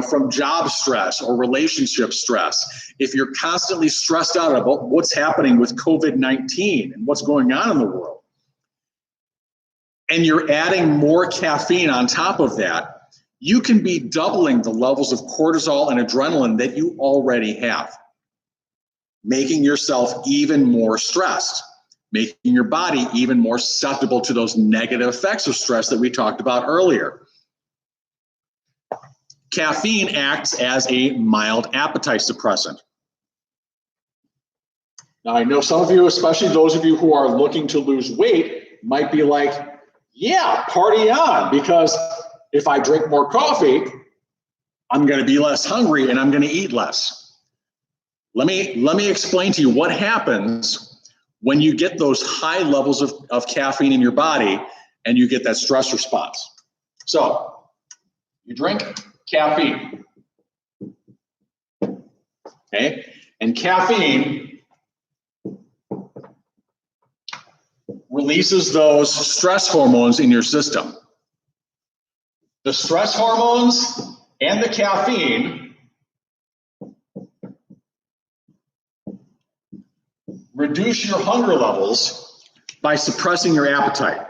from job stress or relationship stress, if you're constantly stressed out about what's happening with COVID-19 and what's going on in the world, and you're adding more caffeine on top of that, you can be doubling the levels of cortisol and adrenaline that you already have, making yourself even more stressed, making your body even more susceptible to those negative effects of stress that we talked about earlier. Caffeine acts as a mild appetite suppressant. Now, I know some of you, especially those of you who are looking to lose weight, might be like, yeah, party on, because if I drink more coffee, I'm going to be less hungry and I'm going to eat less. Let me explain to you what happens when you get those high levels of caffeine in your body and you get that stress response. So you drink caffeine, okay? And caffeine releases those stress hormones in your system. The stress hormones and the caffeine reduce your hunger levels by suppressing your appetite.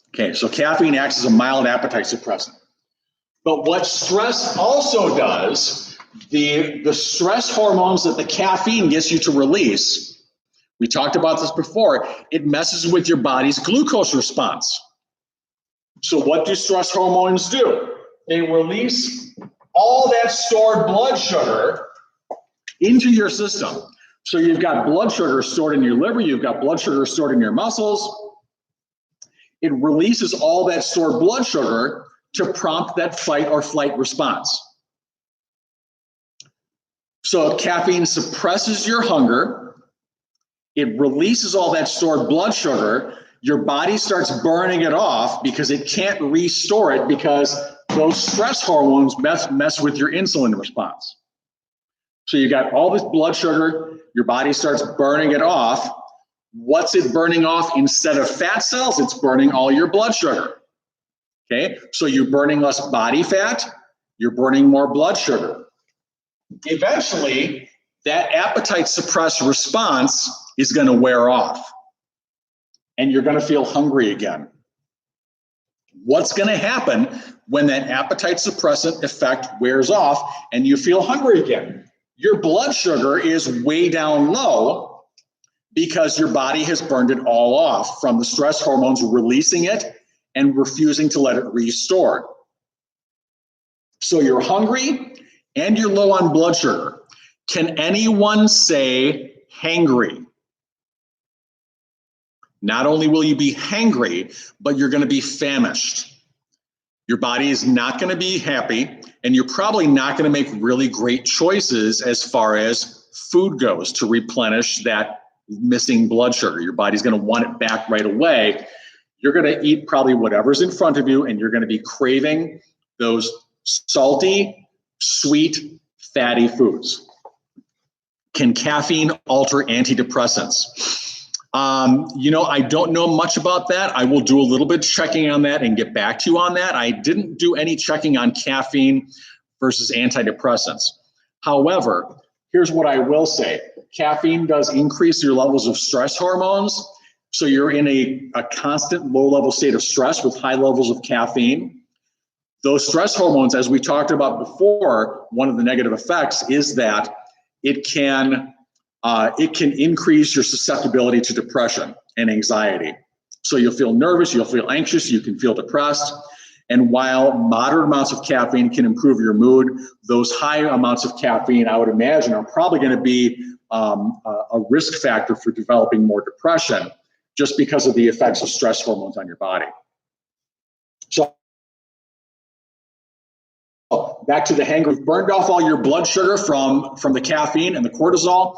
Okay, so caffeine acts as a mild appetite suppressant. But what stress also does, the stress hormones that the caffeine gets you to release, we talked about this before, it messes with your body's glucose response. So what do stress hormones do? They release all that stored blood sugar into your system. So you've got blood sugar stored in your liver, you've got blood sugar stored in your muscles. It releases all that stored blood sugar to prompt that fight or flight response. So caffeine suppresses your hunger. It releases all that stored blood sugar. Your body starts burning it off because it can't restore it because those stress hormones mess with your insulin response. So you got all this blood sugar, your body starts burning it off. What's it burning off? Instead of fat cells, it's burning all your blood sugar. Okay, so you're burning less body fat, you're burning more blood sugar. Eventually, that appetite suppressed response is going to wear off and you're going to feel hungry again. What's going to happen when that appetite suppressant effect wears off and you feel hungry again? Your blood sugar is way down low because your body has burned it all off from the stress hormones releasing it and refusing to let it restore. So you're hungry and you're low on blood sugar. Can anyone say hangry? Not only will you be hangry, but you're going to be famished. Your body is not going to be happy, and you're probably not going to make really great choices as far as food goes to replenish that missing blood sugar. Your body's going to want it back right away. You're going to eat probably whatever's in front of you, and you're going to be craving those salty, sweet, fatty foods. Can caffeine alter antidepressants? I don't know much about that. I will do a little bit of checking on that and get back to you on that. I didn't do any checking on caffeine versus antidepressants. However, here's what I will say. Caffeine does increase your levels of stress hormones. So you're in a constant low-level state of stress with high levels of caffeine. Those stress hormones, as we talked about before, one of the negative effects is that it can increase your susceptibility to depression and anxiety. So you'll feel nervous, you'll feel anxious, you can feel depressed. And while moderate amounts of caffeine can improve your mood, those higher amounts of caffeine, I would imagine, are probably going to be a risk factor for developing more depression just because of the effects of stress hormones on your body. So back to the hangover. You've burned off all your blood sugar from the caffeine and the cortisol.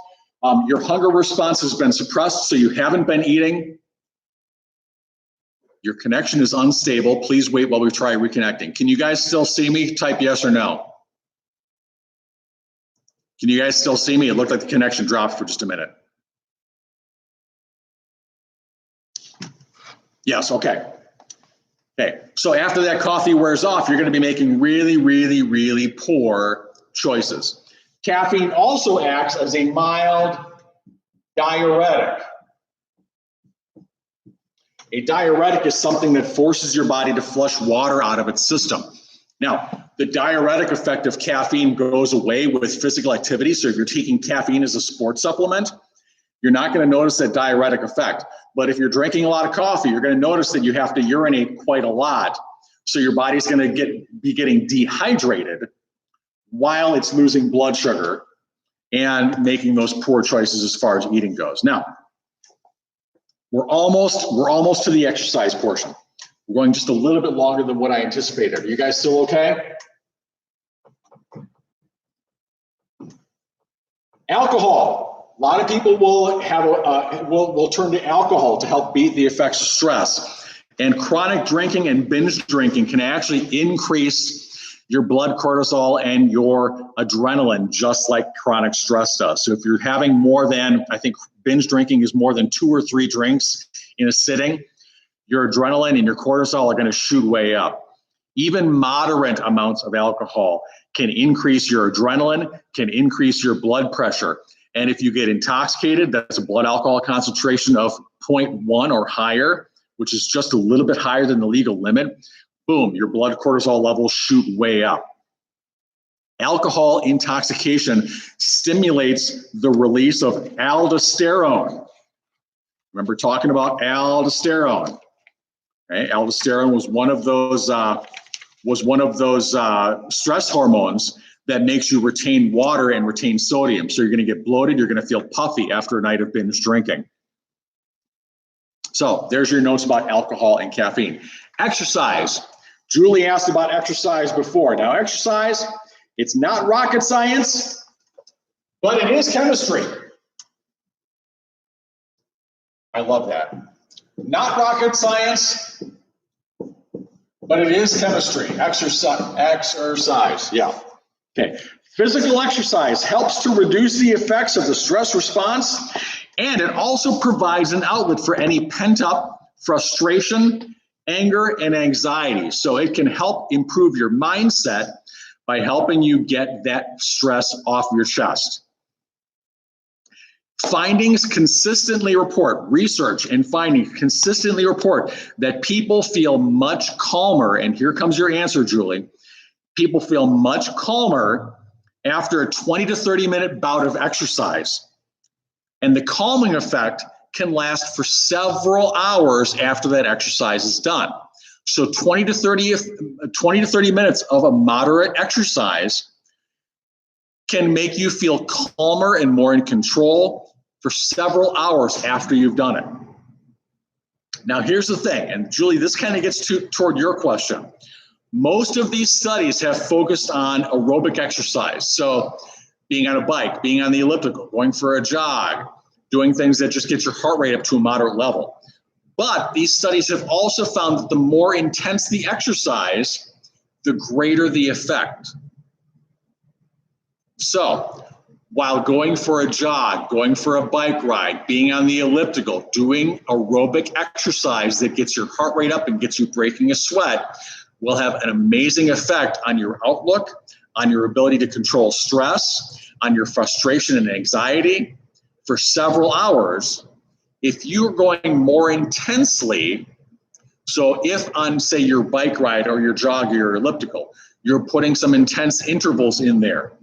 Your hunger response has been suppressed, so you haven't been eating. Your connection is unstable. Please wait while we try reconnecting. Can you guys still see me? Type yes or no. Can you guys still see me? It looked like the connection dropped for just a minute. Yes, okay. Okay, so after that coffee wears off, you're going to be making really, really, really poor choices. Caffeine also acts as a mild diuretic. A diuretic is something that forces your body to flush water out of its system. Now, the diuretic effect of caffeine goes away with physical activity. So if you're taking caffeine as a sports supplement, you're not going to notice that diuretic effect. But if you're drinking a lot of coffee, you're going to notice that you have to urinate quite a lot. So your body's going to be getting dehydrated while it's losing blood sugar and making those poor choices as far as eating goes. Now, we're almost to the exercise portion. We're going just a little bit longer than what I anticipated. Are you guys still okay? Alcohol. A lot of people will have will turn to alcohol to help beat the effects of stress. And chronic drinking and binge drinking can actually increase your blood cortisol and your adrenaline, just like chronic stress does. So if you're having more than, I think binge drinking is more than 2 or 3 drinks in a sitting, your adrenaline and your cortisol are going to shoot way up. Even moderate amounts of alcohol can increase your adrenaline, can increase your blood pressure. And if you get intoxicated, that's a blood alcohol concentration of 0.1 or higher, which is just a little bit higher than the legal limit. Boom, your blood cortisol levels shoot way up. Alcohol intoxication stimulates the release of aldosterone. Remember talking about aldosterone? Right? Aldosterone was one of those stress hormones that makes you retain water and retain sodium. So you're going to get bloated. You're going to feel puffy after a night of binge drinking. So there's your notes about alcohol and caffeine. Exercise. Julie asked about exercise before. Now, exercise, it's not rocket science, but it is chemistry. I love that. Not rocket science, but it is chemistry. Exercise. Yeah. Okay. Physical exercise helps to reduce the effects of the stress response, and it also provides an outlet for any pent-up frustration, anger, and anxiety. So it can help improve your mindset by helping you get that stress off your chest. Findings consistently report, research and findings consistently report that people feel much calmer, and here comes your answer, Julie. People feel much calmer after a 20 to 30 minute bout of exercise. And the calming effect can last for several hours after that exercise is done. So 20 to 30 minutes of a moderate exercise can make you feel calmer and more in control for several hours after you've done it. Now, here's the thing, and Julie, this kind of gets toward your question. Most of these studies have focused on aerobic exercise. So being on a bike, being on the elliptical, going for a jog, doing things that just get your heart rate up to a moderate level. But these studies have also found that the more intense the exercise, the greater the effect. So while going for a jog, going for a bike ride, being on the elliptical, doing aerobic exercise that gets your heart rate up and gets you breaking a sweat will have an amazing effect on your outlook, on your ability to control stress, on your frustration and anxiety for several hours. If you're going more intensely, so if on, say, your bike ride or your jog or your elliptical, you're putting some intense intervals in there.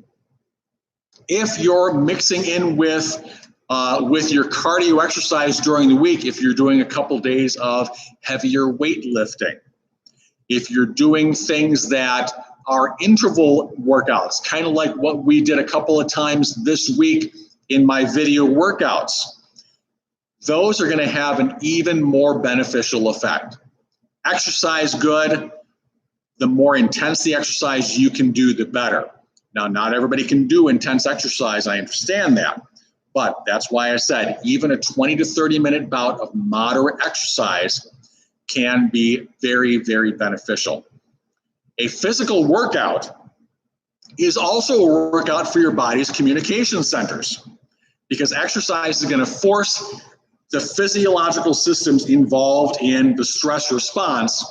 If you're mixing in with your cardio exercise during the week, if you're doing a couple days of heavier weightlifting, if you're doing things that are interval workouts, kind of like what we did a couple of times this week in my video workouts, those are going to have an even more beneficial effect. Exercise good, the more intense the exercise you can do, the better. Now, not everybody can do intense exercise, I understand that, but that's why I said even a 20 to 30 minute bout of moderate exercise can be very, very beneficial. A physical workout is also a workout for your body's communication centers, because exercise is going to force the physiological systems involved in the stress response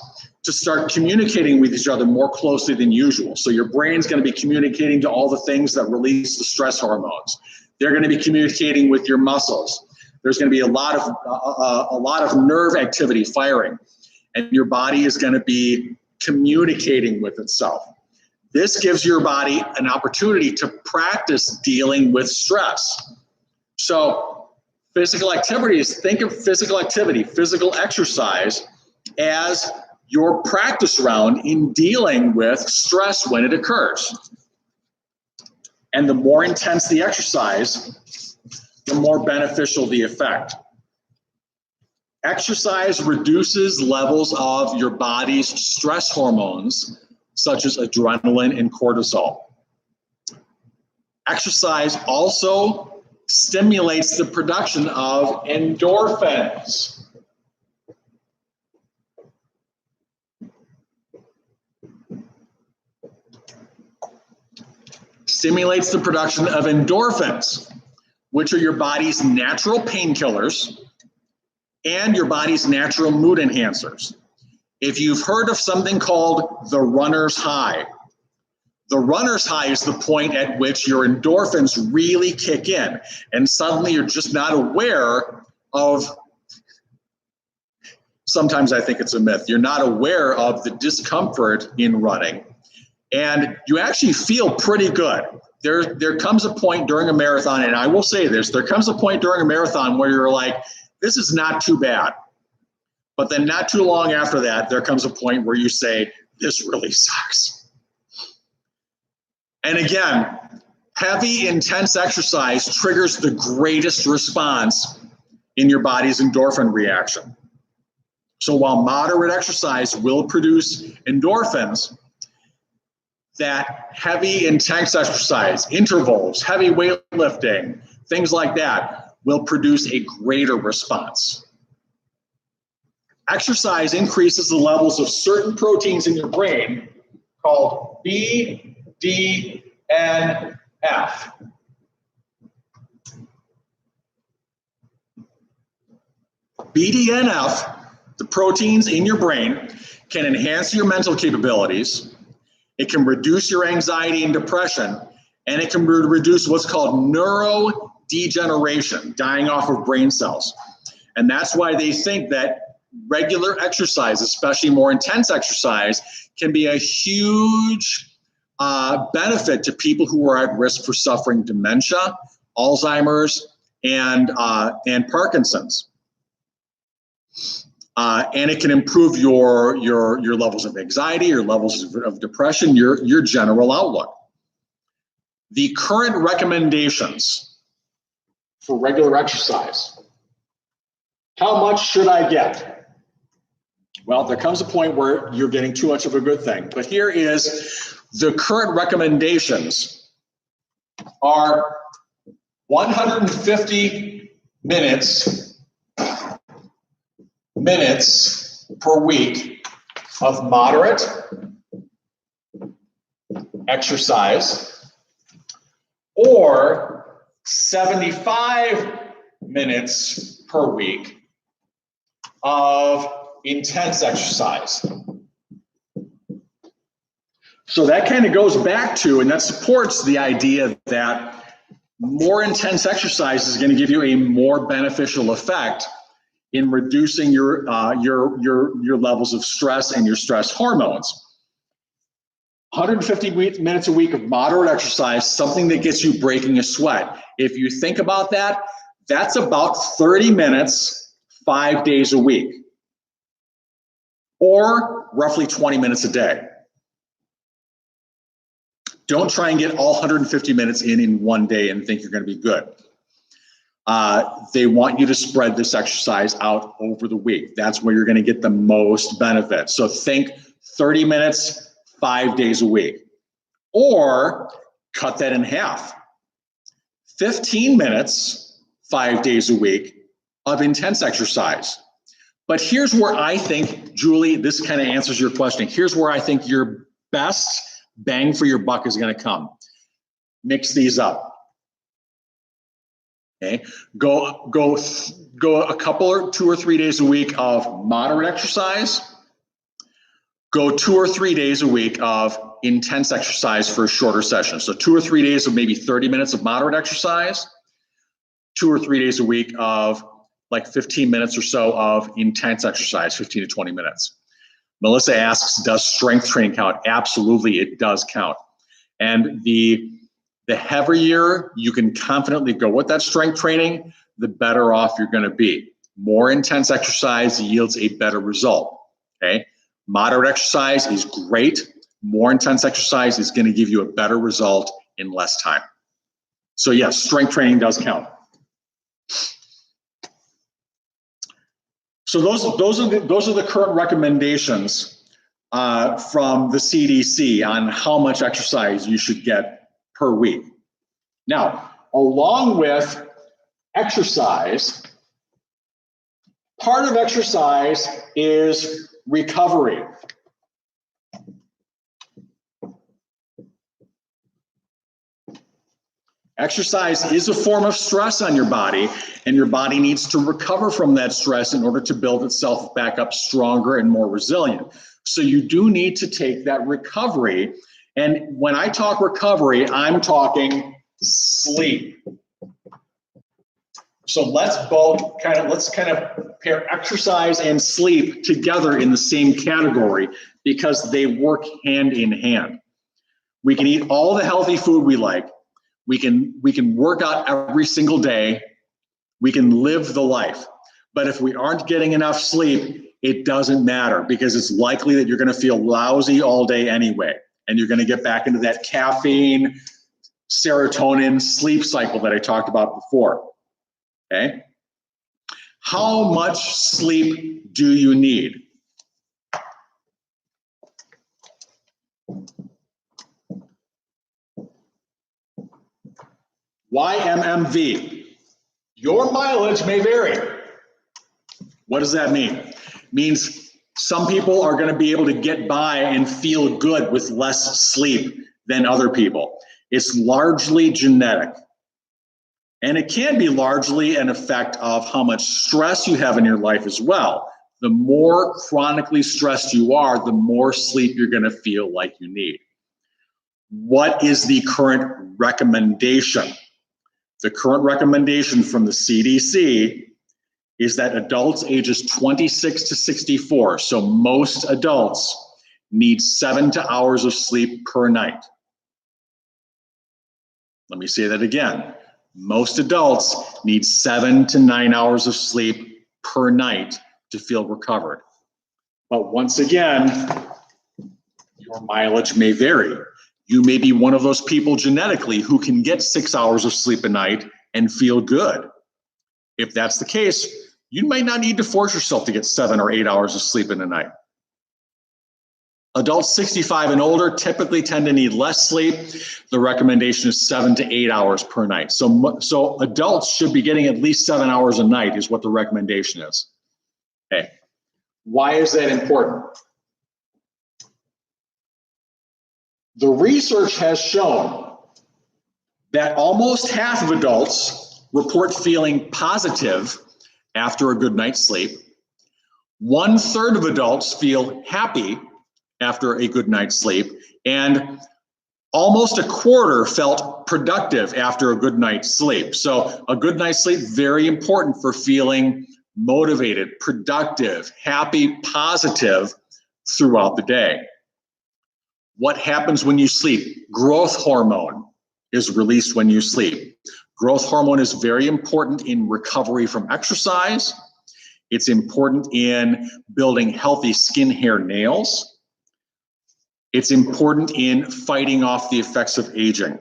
to start communicating with each other more closely than usual. So your brain's going to be communicating to all the things that release the stress hormones. They're going to be communicating with your muscles. There's going to be a lot of nerve activity firing, and your body is going to be communicating with itself. This gives your body an opportunity to practice dealing with stress. So physical activities, think of physical activity, physical exercise as your practice round in dealing with stress when it occurs. And the more intense the exercise, the more beneficial the effect. Exercise reduces levels of your body's stress hormones, such as adrenaline and cortisol. Exercise also stimulates the production of endorphins. Stimulates the production of endorphins, which are your body's natural painkillers and your body's natural mood enhancers. If you've heard of something called the runner's high, the runner's high is the point at which your endorphins really kick in, and suddenly you're just not aware of, sometimes I think it's a myth, you're not aware of the discomfort in running, and you actually feel pretty good. There comes a point during a marathon, and I will say this, there comes a point during a marathon where you're like, this is not too bad. But then not too long after that, there comes a point where you say, this really sucks. And again, heavy, intense exercise triggers the greatest response in your body's endorphin reaction. So while moderate exercise will produce endorphins, that heavy, intense exercise, intervals, heavy weightlifting, things like that will produce a greater response. Exercise increases the levels of certain proteins in your brain called BDNF. BDNF, the proteins in your brain, can enhance your mental capabilities. It can reduce your anxiety and depression, and it can reduce what's called neurodegeneration, dying off of brain cells. And that's why they think that regular exercise, especially more intense exercise, can be a huge benefit to people who are at risk for suffering dementia, Alzheimer's, and Parkinson's. And it can improve your levels of anxiety, your levels of depression, your general outlook. The current recommendations for regular exercise. How much should I get? Well, there comes a point where you're getting too much of a good thing. But here is the current recommendations are 150 minutes per week of moderate exercise, or 75 minutes per week of intense exercise. So that kind of goes back to, and that supports the idea that more intense exercise is going to give you a more beneficial effect in reducing your levels of stress and your stress hormones. 150 minutes a week of moderate exercise, something that gets you breaking a sweat. If you think about that, that's about 30 minutes, 5 days a week, or roughly 20 minutes a day. Don't try and get all 150 minutes in one day and think you're going to be good. They want you to spread this exercise out over the week. That's where you're going to get the most benefit. So think 30 minutes 5 days a week. Or cut that in half. 15 minutes, 5 days a week of intense exercise. But here's where I think, Julie, this kind of answers your question. Here's where I think your best bang for your buck is going to come. Mix these up. Okay, go a couple or 2 or 3 days a week of moderate exercise. Go 2 or 3 days a week of intense exercise for a shorter session. So 2 or 3 days of maybe 30 minutes of moderate exercise, 2 or 3 days a week of like 15 minutes or so of intense exercise, 15 to 20 minutes. Melissa asks, does strength training count? Absolutely, it does count. And the heavier you can confidently go with that strength training, the better off you're going to be. More intense exercise yields a better result. Okay, moderate exercise is great. More intense exercise is going to give you a better result in less time. So yes, strength training does count. So those are the current recommendations from the CDC on how much exercise you should get per week. Now, along with exercise, part of exercise is recovery. Exercise is a form of stress on your body, and your body needs to recover from that stress in order to build itself back up stronger and more resilient. So you do need to take that recovery. And when I talk recovery, I'm talking sleep. So let's kind of pair exercise and sleep together in the same category because they work hand in hand. We can eat all the healthy food we like. We can work out every single day. We can live the life. But if we aren't getting enough sleep, it doesn't matter because it's likely that you're going to feel lousy all day anyway. And you're going to get back into that caffeine, serotonin, sleep cycle that I talked about before. Okay? How much sleep do you need? YMMV. Your mileage may vary. What does that mean? It means some people are going to be able to get by and feel good with less sleep than other people. It's largely genetic. And it can be largely an effect of how much stress you have in your life as well. The more chronically stressed you are, the more sleep you're going to feel like you need. What is the current recommendation? The current recommendation from the CDC is that adults ages 26 to 64, so most adults, need 7 hours of sleep per night. Let me say that again. Most adults need 7 to 9 hours of sleep per night to feel recovered. But once again, your mileage may vary. You may be one of those people genetically who can get 6 hours of sleep a night and feel good. If that's the case, you might not need to force yourself to get 7 or 8 hours of sleep in a night. Adults 65 and older typically tend to need less sleep. The recommendation is 7 to 8 hours per night. So adults should be getting at least 7 hours a night is what the recommendation is. Okay. Why is that important? The research has shown that almost half of adults report feeling positive after a good night's sleep. 1/3 of adults feel happy after a good night's sleep, and almost 1/4 felt productive after a good night's sleep. So a good night's sleep, very important for feeling motivated, productive, happy, positive throughout the day. What happens when you sleep? Growth hormone is released when you sleep. Growth hormone is very important in recovery from exercise. It's important in building healthy skin, hair, nails. It's important in fighting off the effects of aging.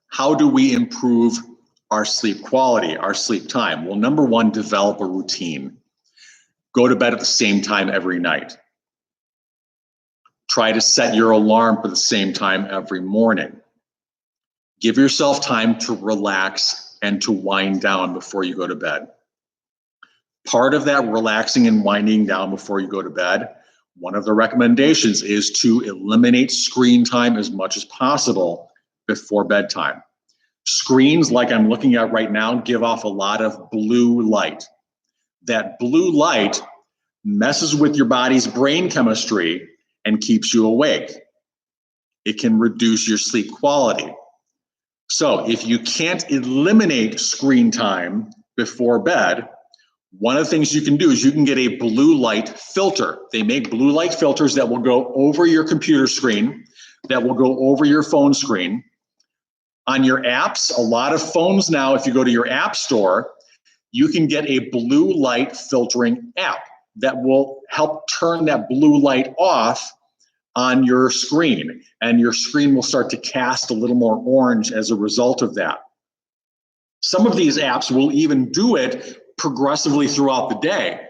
How do we improve our sleep quality, our sleep time? Well, number one, develop a routine. Go to bed at the same time every night. Try to set your alarm for the same time every morning. Give yourself time to relax and to wind down before you go to bed. Part of that relaxing and winding down before you go to bed, one of the recommendations is to eliminate screen time as much as possible before bedtime. Screens, like I'm looking at right now, give off a lot of blue light. That blue light messes with your body's brain chemistry and keeps you awake. It can reduce your sleep quality. So if you can't eliminate screen time before bed, one of the things you can do is you can get a blue light filter. They make blue light filters that will go over your computer screen, that will go over your phone screen. On your apps, a lot of phones now, if you go to your app store, you can get a blue light filtering app that will help turn that blue light off on your screen, and your screen will start to cast a little more orange as a result of that. Some of these apps will even do it progressively throughout the day.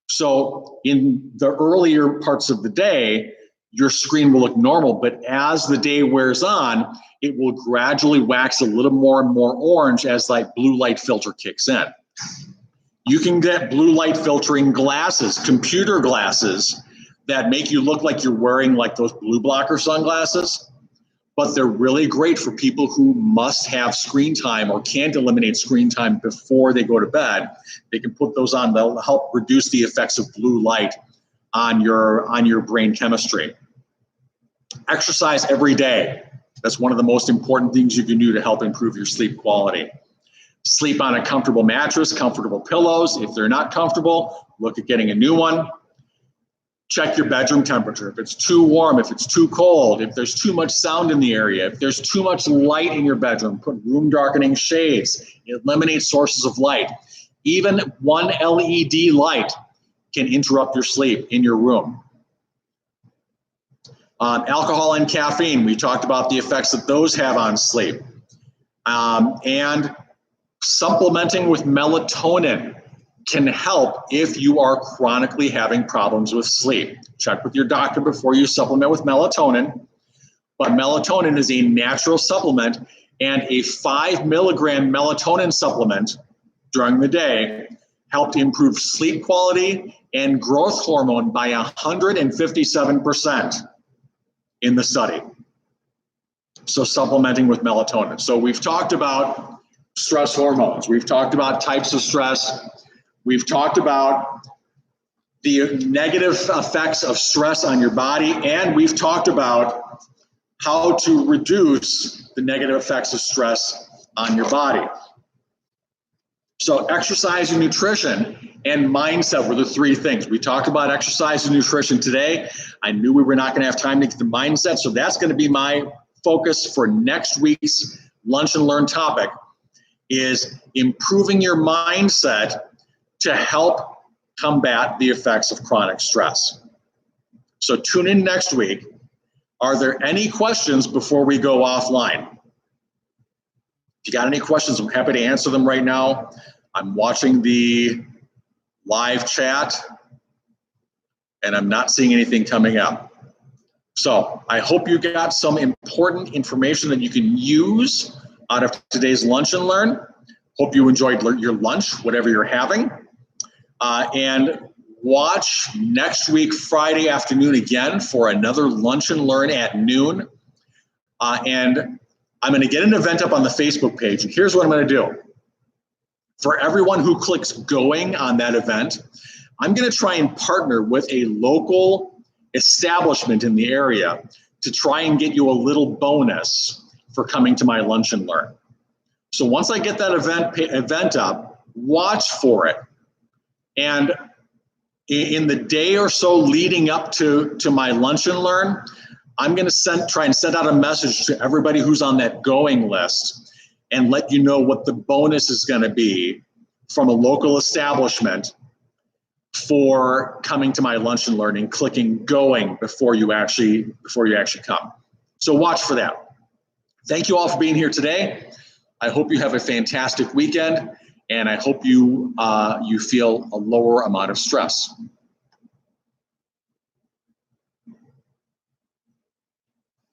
So in the earlier parts of the day, your screen will look normal, but as the day wears on, it will gradually wax a little more and more orange as that blue light filter kicks in. You can get blue light filtering glasses, computer glasses, that make you look like you're wearing like those blue blocker sunglasses, but they're really great for people who must have screen time or can't eliminate screen time before they go to bed. They can put those on. They'll help reduce the effects of blue light on your brain chemistry. Exercise every day. That's one of the most important things you can do to help improve your sleep quality. Sleep on a comfortable mattress, comfortable pillows. If they're not comfortable, look at getting a new one. Check your bedroom temperature. If it's too warm, if it's too cold, if there's too much sound in the area, if there's too much light in your bedroom, put room darkening shades. Eliminate sources of light. Even one LED light can interrupt your sleep in your room. Alcohol and caffeine, we talked about the effects that those have on sleep. And supplementing with melatonin can help if you are chronically having problems with sleep. Check with your doctor before you supplement with melatonin. But melatonin is a natural supplement, and a 5 milligram melatonin supplement during the day helped improve sleep quality and growth hormone by 157% in the study. So supplementing with melatonin. So we've talked about stress hormones. We've talked about types of stress. We've talked about the negative effects of stress on your body, and we've talked about how to reduce the negative effects of stress on your body. So exercise and nutrition and mindset were the three things. We talked about exercise and nutrition today. I knew we were not going to have time to get the mindset, so that's going to be my focus for next week's Lunch and Learn topic, is improving your mindset to help combat the effects of chronic stress. So tune in next week. Are there any questions before we go offline? If you got any questions, I'm happy to answer them right now. I'm watching the live chat and I'm not seeing anything coming up. So I hope you got some important information that you can use out of today's Lunch and Learn. Hope you enjoyed your lunch, whatever you're having. And watch next week, Friday afternoon again for another Lunch and Learn at noon. And I'm going to get an event up on the Facebook page. And here's what I'm going to do. For everyone who clicks going on that event, I'm going to try and partner with a local establishment in the area to try and get you a little bonus for coming to my Lunch and Learn. So once I get that event up, watch for it. And in the day or so leading up to my Lunch and Learn, I'm going to try and send out a message to everybody who's on that going list and let you know what the bonus is going to be from a local establishment for coming to my Lunch and Learn and clicking going before you actually come. So watch for that. Thank you all for being here today. I hope you have a fantastic weekend, and I hope you feel a lower amount of stress.